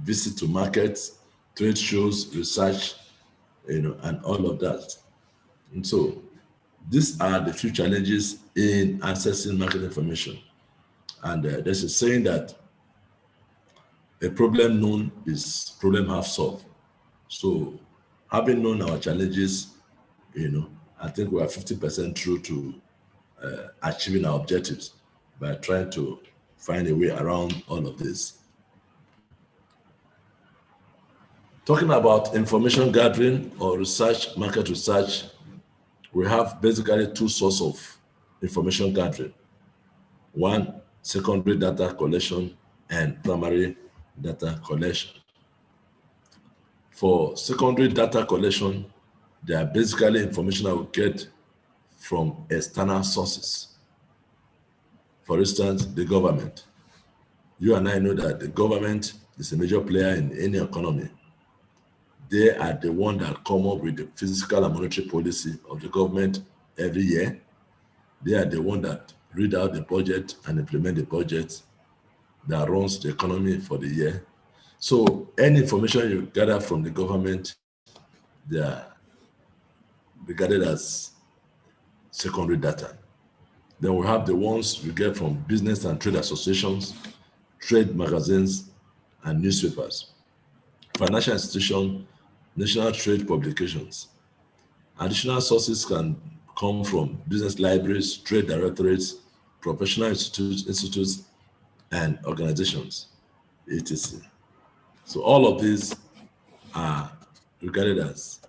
visit to markets, trade shows, research, and all of that. And so these are the few challenges in accessing market information. And there's a saying that a problem known is problem half solved. So having known our challenges, I think we are 50% through to achieving our objectives by trying to find a way around all of this. Talking about information gathering or research, market research, we have basically two sources of information gathering. One, secondary data collection, and primary data collection. For secondary data collection, they are basically information I will get from external sources. For instance, the government. You and I know that the government is a major player in any economy. They are the one that come up with the fiscal and monetary policy of the government every year. They are the one that read out the budget and implement the budget that runs the economy for the year. So any information you gather from the government, they are regarded as secondary data. Then we have the ones we get from business and trade associations, trade magazines, and newspapers, financial institutions, national trade publications. Additional sources can come from business libraries, trade directorates, professional institutes, and organizations, etc. So all of these are regarded as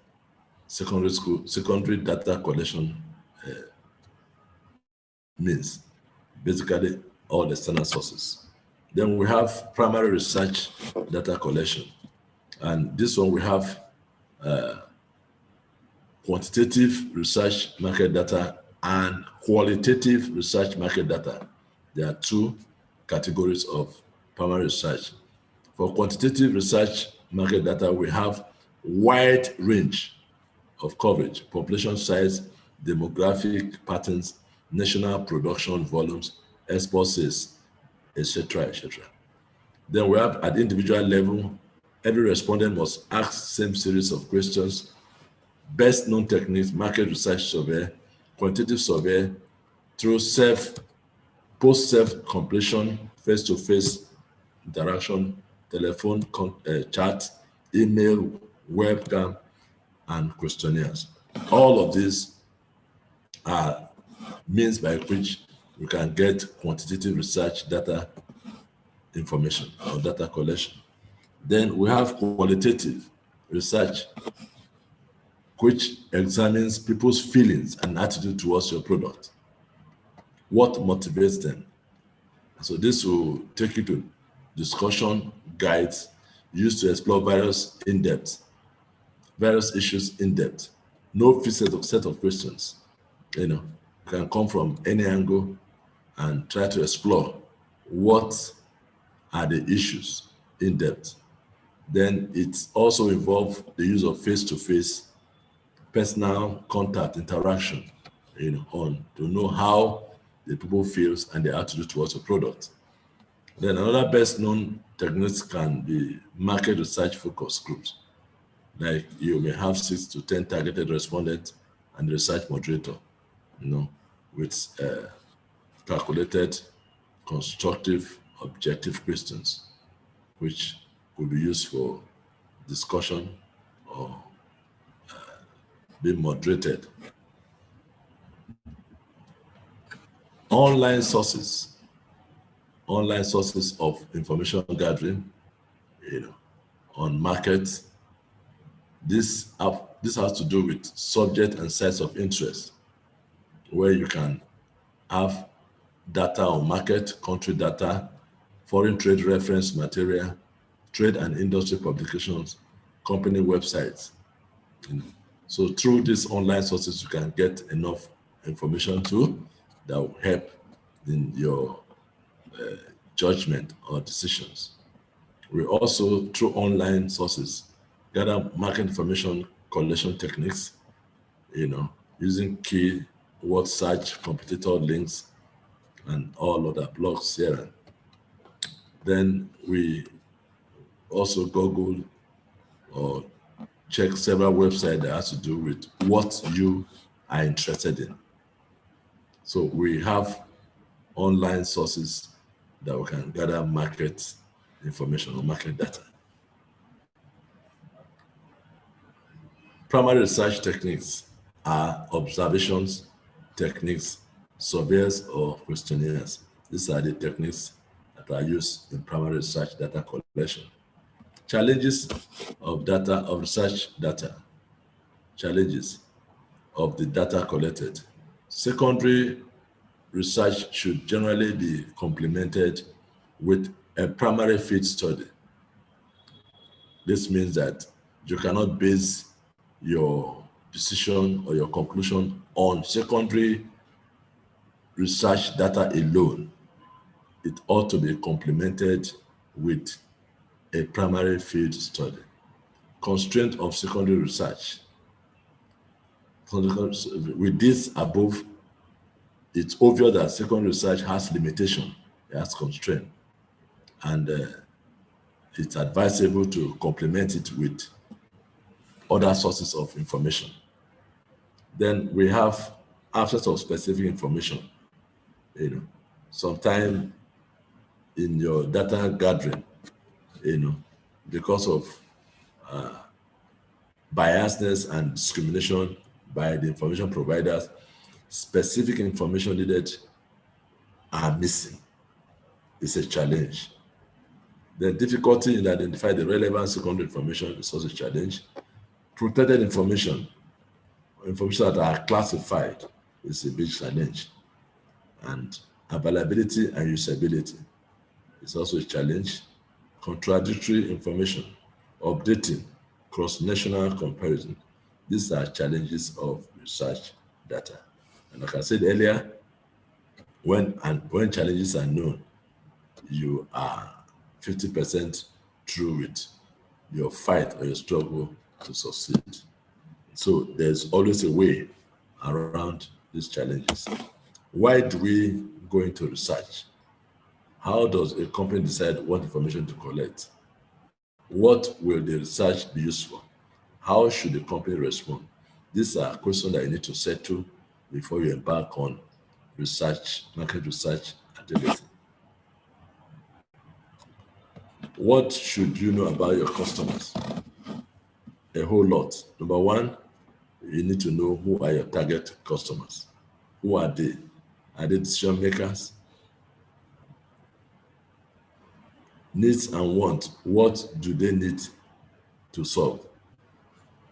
secondary data collection means, basically all the external sources. Then we have primary research data collection. And this one we have quantitative research market data and qualitative research market data. There are two categories of primary research. For quantitative research market data, we have wide range of coverage, population size, demographic patterns, national production volumes, export sales, etc., etc. Then we have at the individual level, every respondent must ask same series of questions: best known techniques, market research survey, quantitative survey, through post-self completion, face-to-face interaction, telephone chat, email, webcam, and questionnaires. All of these are means by which we can get quantitative research data information or data collection. Then we have qualitative research, which examines people's feelings and attitude towards your product. What motivates them? So this will take you to discussion guides used to explore various issues in depth. No fixed set of questions. Can come from any angle and try to explore what are the issues in depth. Then it also involves the use of face-to-face personal contact interaction, on to know how the people feels and their attitude towards a product. Then another best known techniques can be market research focus groups. Like you may have 6 to 10 targeted respondents and research moderator, with calculated, constructive, objective questions, which could be used for discussion or be moderated. Online sources of information gathering, on market. This has to do with subject and sites of interest, where you can have data on market, country data, foreign trade reference material, trade and industry publications, company websites. So through these online sources, you can get enough information too that will help in your judgment or decisions. We also, through online sources, gather market information collection techniques, using keyword search, competitor links, and all other blogs here. Then we also Google or check several websites that has to do with what you are interested in. So we have online sources that we can gather market information or market data. Primary research techniques are observations, techniques, surveys, or questionnaires. These are the techniques that are used in primary research data collection. Challenges of research data. Challenges of the data collected. Secondary research should generally be complemented with a primary field study. This means that you cannot base your decision or your conclusion on secondary research data alone. It ought to be complemented with a primary field study. Constraint of secondary research. With this above, it's obvious that secondary research has limitation, it has constraint, and it's advisable to complement it with other sources of information. Then we have access of specific information. Sometime in your data gathering, because of biasness and discrimination by the information providers, specific information needed are missing. It's a challenge. The difficulty in identifying the relevant secondary information is also a challenge. Protected information that are classified is a big challenge. And availability and usability is also a challenge. Contradictory information, updating, cross-national comparison. These are challenges of research data. And like I said earlier, when challenges are known, you are 50% through with your fight or your struggle to succeed. So there's always a way around these challenges. Why do we go into research? How does a company decide what information to collect? What will the research be used for? How should the company respond? These are questions that you need to settle before you embark on research, market research activity. What should you know about your customers? A whole lot. Number one, you need to know who are your target customers. Who are they? Are they decision makers? Needs and wants. What do they need to solve?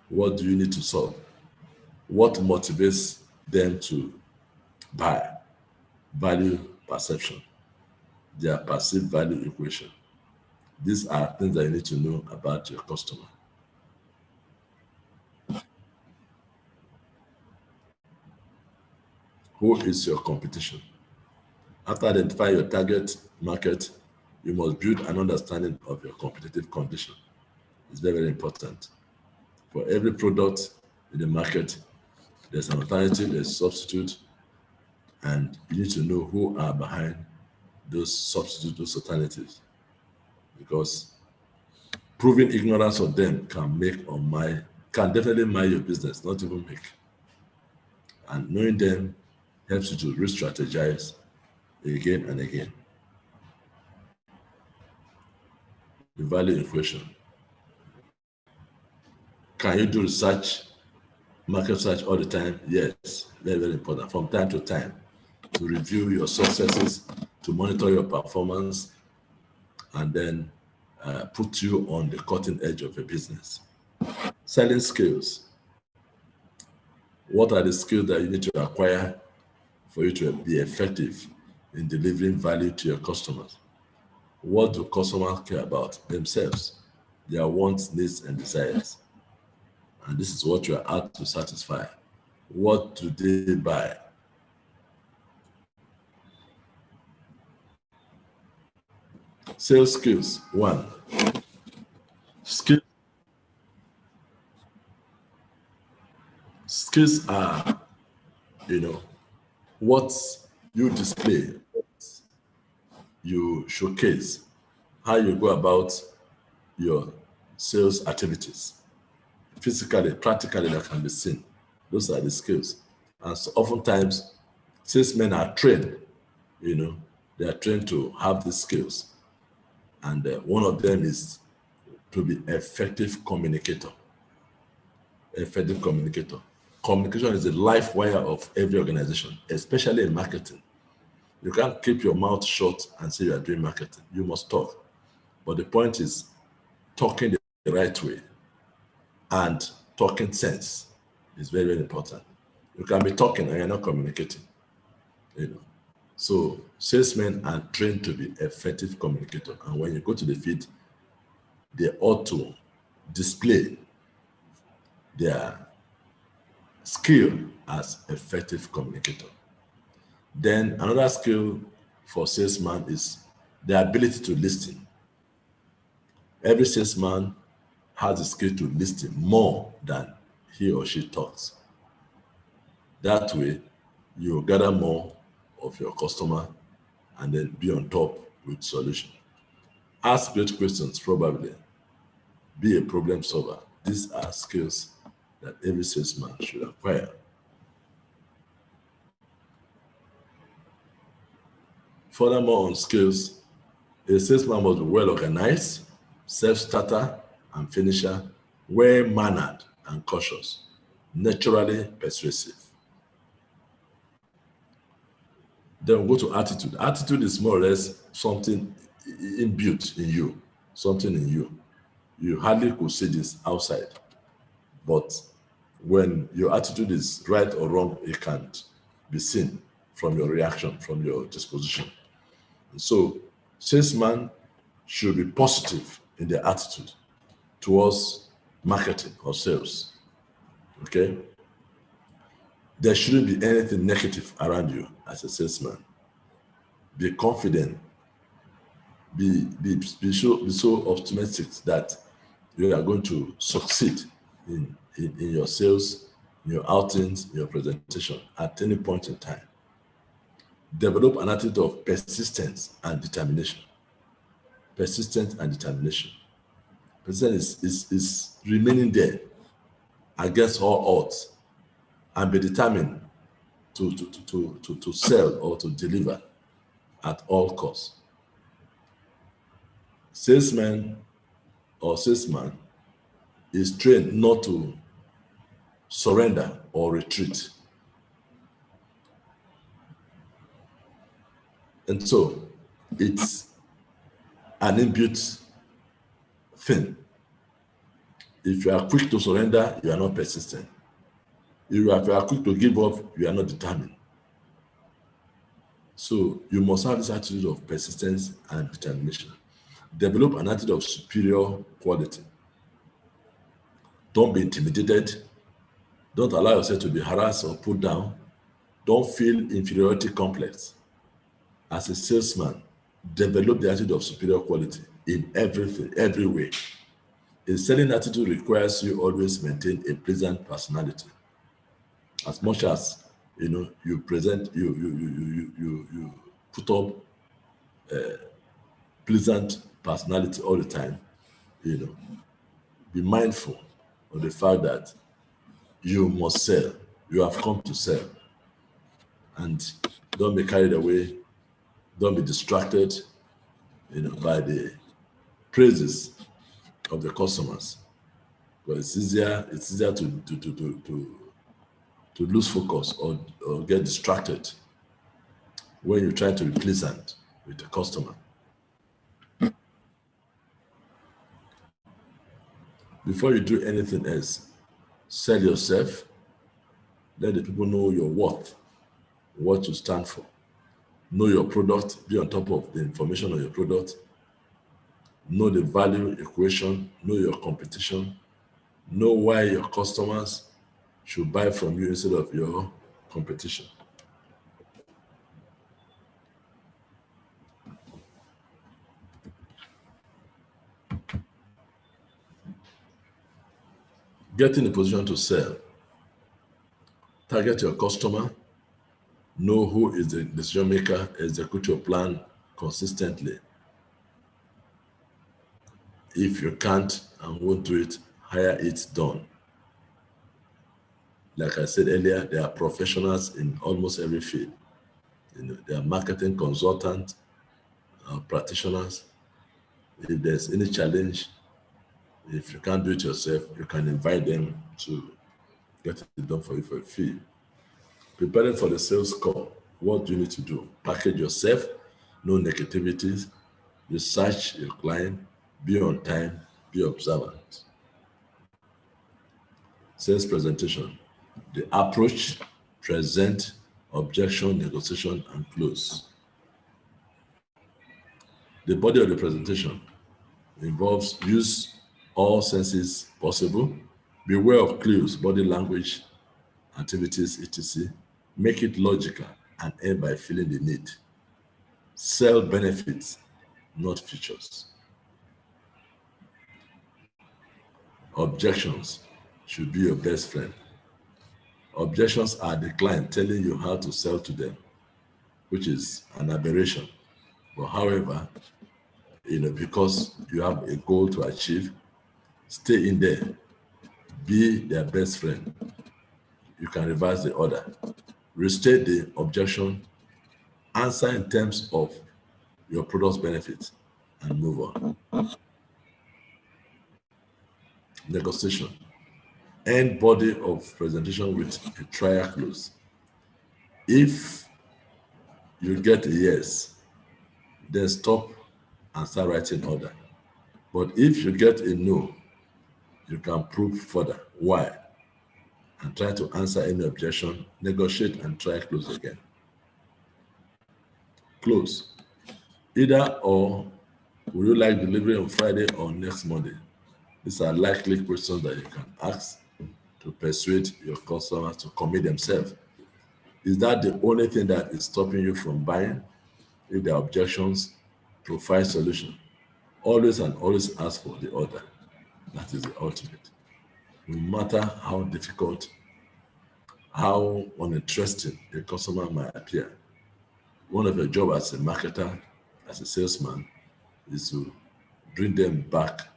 What do you need to solve? What motivates them to buy? Value perception, their perceived value equation. These are things that you need to know about your customer. Who is your competition? After identifying your target market, you must build an understanding of your competitive condition. It's very, very important. For every product, in the market. There's an alternative, there's a substitute, and you need to know who are behind those substitutes, those alternatives, because proving ignorance of them can definitely mar your business, not even make. And knowing them helps you to re-strategize again and again. The value equation. Can you do research, market research all the time? Yes, very, very important. From time to time, to review your successes, to monitor your performance, and then put you on the cutting edge of a business. Selling skills. What are the skills that you need to acquire for you to be effective in delivering value to your customers? What do customers care about? Themselves, their wants, needs, and desires. And this is what you are out to satisfy. What do they buy? Sales skills. 1. Skills are, what you display, what you showcase, how you go about your sales activities. Physically, practically, that can be seen. Those are the skills. And so oftentimes, salesmen are trained, they are trained to have these skills. And one of them is to be effective communicator. Effective communicator. Communication is the life wire of every organization, especially in marketing. You can't keep your mouth shut and say you are doing marketing. You must talk. But the point is talking the right way and talking sense is very, very important. You can be talking and you're not communicating. So salesmen are trained to be effective communicators. And when you go to the field, they ought to display their skill as effective communicator. Then another skill for salesman is the ability to listen. Every salesman has the skill to listen more than he or she talks. That way, you gather more of your customer and then be on top with solution. Ask great questions, probably. Be a problem solver. These are skills that every salesman should acquire. Furthermore, on skills, a salesman must be well organized, self-starter and finisher, well-mannered and cautious, naturally persuasive. Then we'll go to attitude. Attitude is more or less something inbuilt in you, something in you. You hardly could see this outside, but when your attitude is right or wrong, it can't be seen from your reaction, from your disposition. And so, salesman should be positive in their attitude towards marketing or sales. Okay? There shouldn't be anything negative around you as a salesman. Be confident. Be so optimistic that you are going to succeed in your sales, in your outings, in your presentation at any point in time. Develop an attitude of persistence and determination. Persistence and determination. Persistence is remaining there against all odds and be determined to sell or to deliver at all costs. Salesman or salesman is trained not to surrender or retreat. And so it's an inbuilt thing. If you are quick to surrender, you are not persistent. If you are quick to give up, you are not determined. So you must have this attitude of persistence and determination. Develop an attitude of superior quality. Don't be intimidated. Don't allow yourself to be harassed or put down. Don't feel inferiority complex. As a salesman, develop the attitude of superior quality in everything, every way. A selling attitude requires you always maintain a pleasant personality. As much as you present, you put up pleasant personality all the time. Be mindful of the fact that you must sell. You have come to sell, and don't be carried away. Don't be distracted, by the praises of the customers. But it's easier to lose focus or get distracted when you try to be pleasant with the customer. Before you do anything else, sell yourself. Let the people know your worth, what you stand for. Know your product, be on top of the information on your product. Know the value equation, know your competition. Know why your customers should buy from you instead of your competition. Get in a position to sell. Target your customer. Know who is the decision maker. Execute your plan consistently. If you can't and won't do it, hire it done. Like I said earlier, there are professionals in almost every field. There are marketing consultants, practitioners. If there's any challenge, if you can't do it yourself, you can invite them to get it done for you for a fee. Preparing for the sales call. What do you need to do? Package yourself, no negativities, research your client, be on time, be observant. Sales presentation. The approach, present, objection, negotiation, and close. The body of the presentation involves use all senses possible, beware of clues, body language, activities, etc. Make it logical and end by feeling the need. Sell benefits, not features. Objections should be your best friend. Objections are the client telling you how to sell to them, which is an aberration. But however, because you have a goal to achieve, stay in there, be their best friend. You can reverse the order, restate the objection, answer in terms of your product's benefits, and move on. Negotiation. End body of presentation with a trial close. If you get a yes, then stop and start writing order. But if you get a no, you can prove further why and try to answer any objection, negotiate, and try close again. Close. Either or, would you like delivery on Friday or next Monday? These are likely questions that you can ask to persuade your customers to commit themselves. Is that the only thing that is stopping you from buying? If there are objections, provide solution. Always and always ask for the order. That is the ultimate. No matter how difficult, how uninteresting a customer might appear, one of your jobs as a marketer, as a salesman, is to bring them back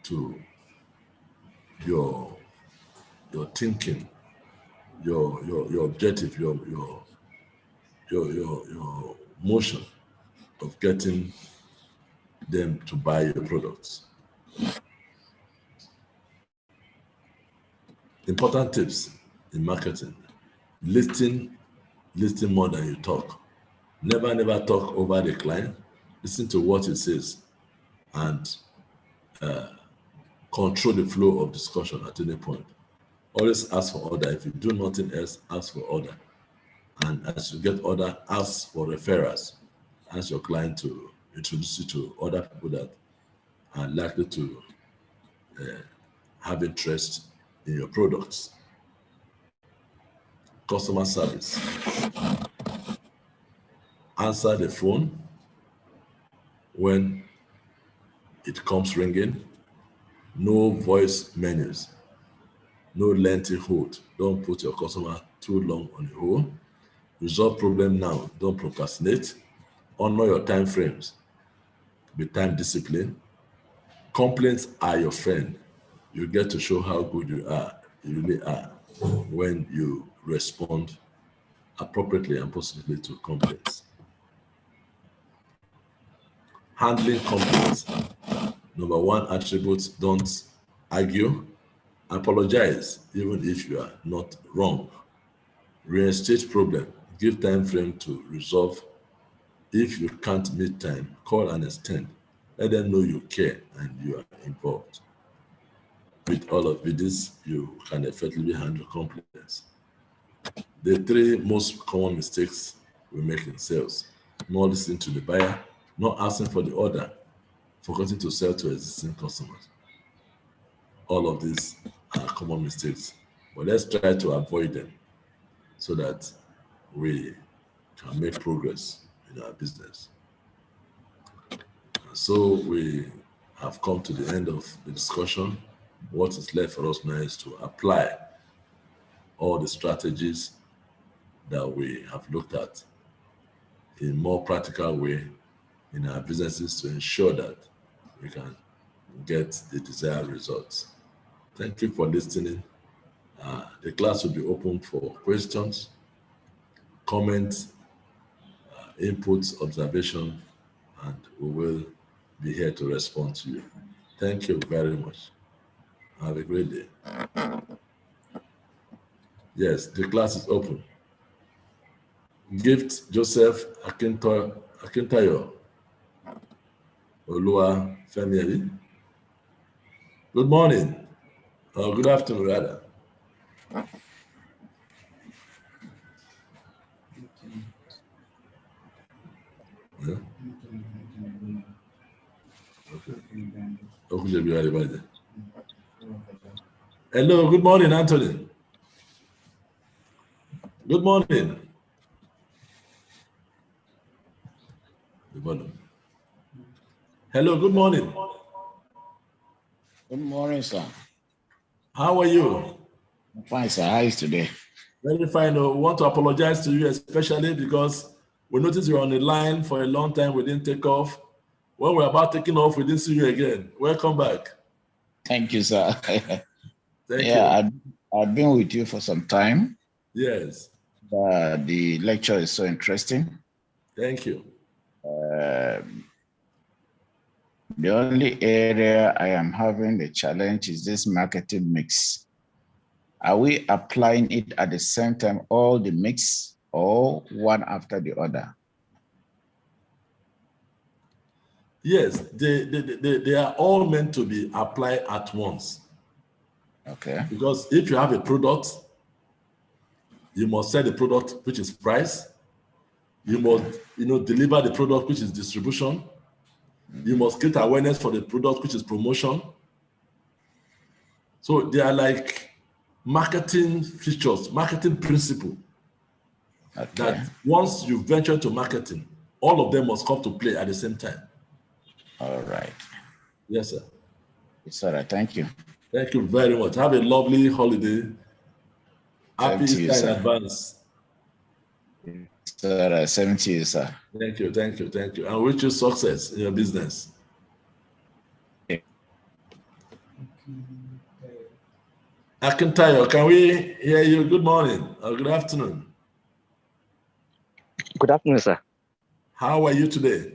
to your thinking, your objective, your motion of getting them to buy your products. Important tips in marketing: listen more than you talk. Never talk over the client. Listen to what he says and control the flow of discussion at any point. Always ask for order. If you do nothing else, ask for order. And as you get order, ask for referrals. Ask your client to introduce you to other people that are likely to have interest in your products. Customer service. Answer the phone when it comes ringing. No voice menus. No lengthy hold. Don't put your customer too long on a hold. Resolve problem now. Don't procrastinate. Honor your time frames. Be time disciplined. Complaints are your friend. You get to show how good you really are, when you respond appropriately and positively to complaints. Handling complaints. Number one attribute, don't argue. Apologize even if you are not wrong. Reinstate problem. Give time frame to resolve. If you can't meet time, call and extend. Let them know you care and you are involved. With this, you can effectively handle complaints. The three most common mistakes we make in sales: not listening to the buyer, not asking for the order, forgetting to sell to existing customers. All of these are common mistakes, but let's try to avoid them so that we can make progress in our business. So we have come to the end of the discussion. What is left for us now is to apply all the strategies that we have looked at in a more practical way in our businesses to ensure that we can get the desired results. Thank you for listening. The class will be open for questions, comments, inputs, observation, and we will be here to respond to you. Thank you very much. Have a great day. Yes, the class is open. Gift Joseph Akintayo Olua Femieli. Good morning, or good afternoon rather. Yeah. Okay. Hello, good morning, Anthony. Good morning. Good morning. Hello, good morning. Good morning, sir. How are you? I'm fine, sir. How is today? Very fine. We want to apologize to you, especially because we noticed you were on the line for a long time. We didn't take off. When we're about taking off, we didn't see you again. Welcome back. Thank you, sir. Thank you. I've been with you for some time. Yes. The lecture is so interesting. Thank you. The only area I am having the challenge is this marketing mix. Are we applying it at the same time, all the mix, or one after the other? Yes, they are all meant to be applied at once. Okay. Because if you have a product, you must sell the product, which is price. You must, deliver the product, which is distribution. You must create awareness for the product, which is promotion. So they are like marketing features, marketing principle. Okay. That once you venture into marketing, all of them must come to play at the same time. All right. Yes, sir. It's all right. Thank you. Thank you very much. Have a lovely holiday. Happy Easter in advance. Sir, same to you, sir. Thank you. And wish you success in your business. Akintayo, can we hear you? Good morning or good afternoon. Good afternoon, sir. How are you today?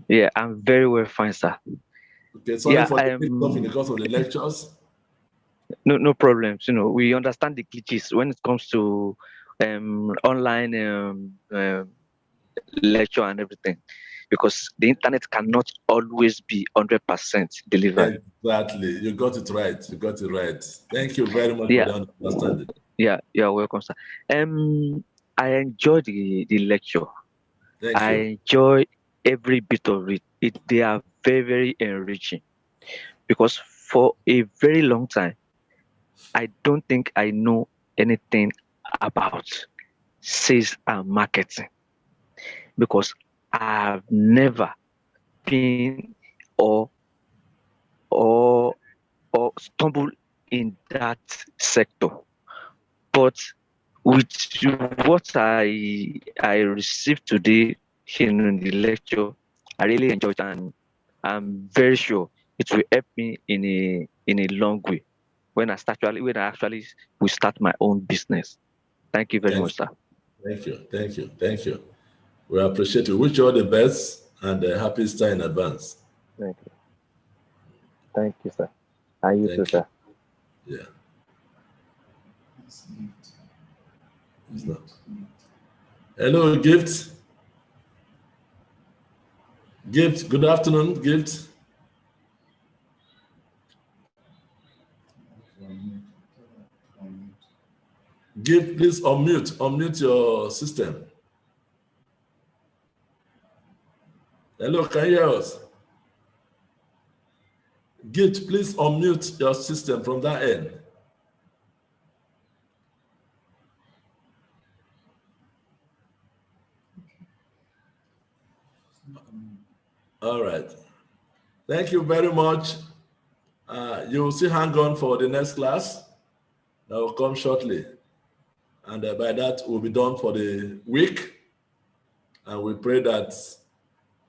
Yeah, I'm very well, fine, sir. Okay, sorry for the stuff in the course of the lectures. No problems. We understand the glitches when it comes to online lecture and everything, because the internet cannot always be 100% delivered. Exactly, you got it right. Thank you very much for the understanding. Yeah, you're welcome, sir. I enjoy the lecture. Thank you. I enjoy every bit of it. They are very, very enriching, because for a very long time, I don't think I know anything about sales and marketing, because I've never been or or stumble in that sector. But with what I received today in the lecture, I really enjoyed it, and I'm very sure it will help me in a long way when I actually will start my own business. Thank you very much, sir. Thank you. Thank you. Thank you. We appreciate you. Wish you all the best and a happy Easter in advance. Thank you. Thank you, sir. And you too, sir. Yeah. It's not. Hello, Gift. Gift, good afternoon, Gift. Gift, please unmute your system. Hello, can you hear us? Gift, please unmute your system from that end. All right. Thank you very much. You will still hang on for the next class that will come shortly. And by that, we'll be done for the week. And we pray that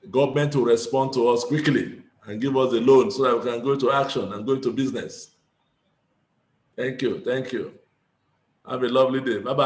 government will respond to us quickly and give us a loan so that we can go into action and go into business. Thank you. Thank you. Have a lovely day. Bye-bye.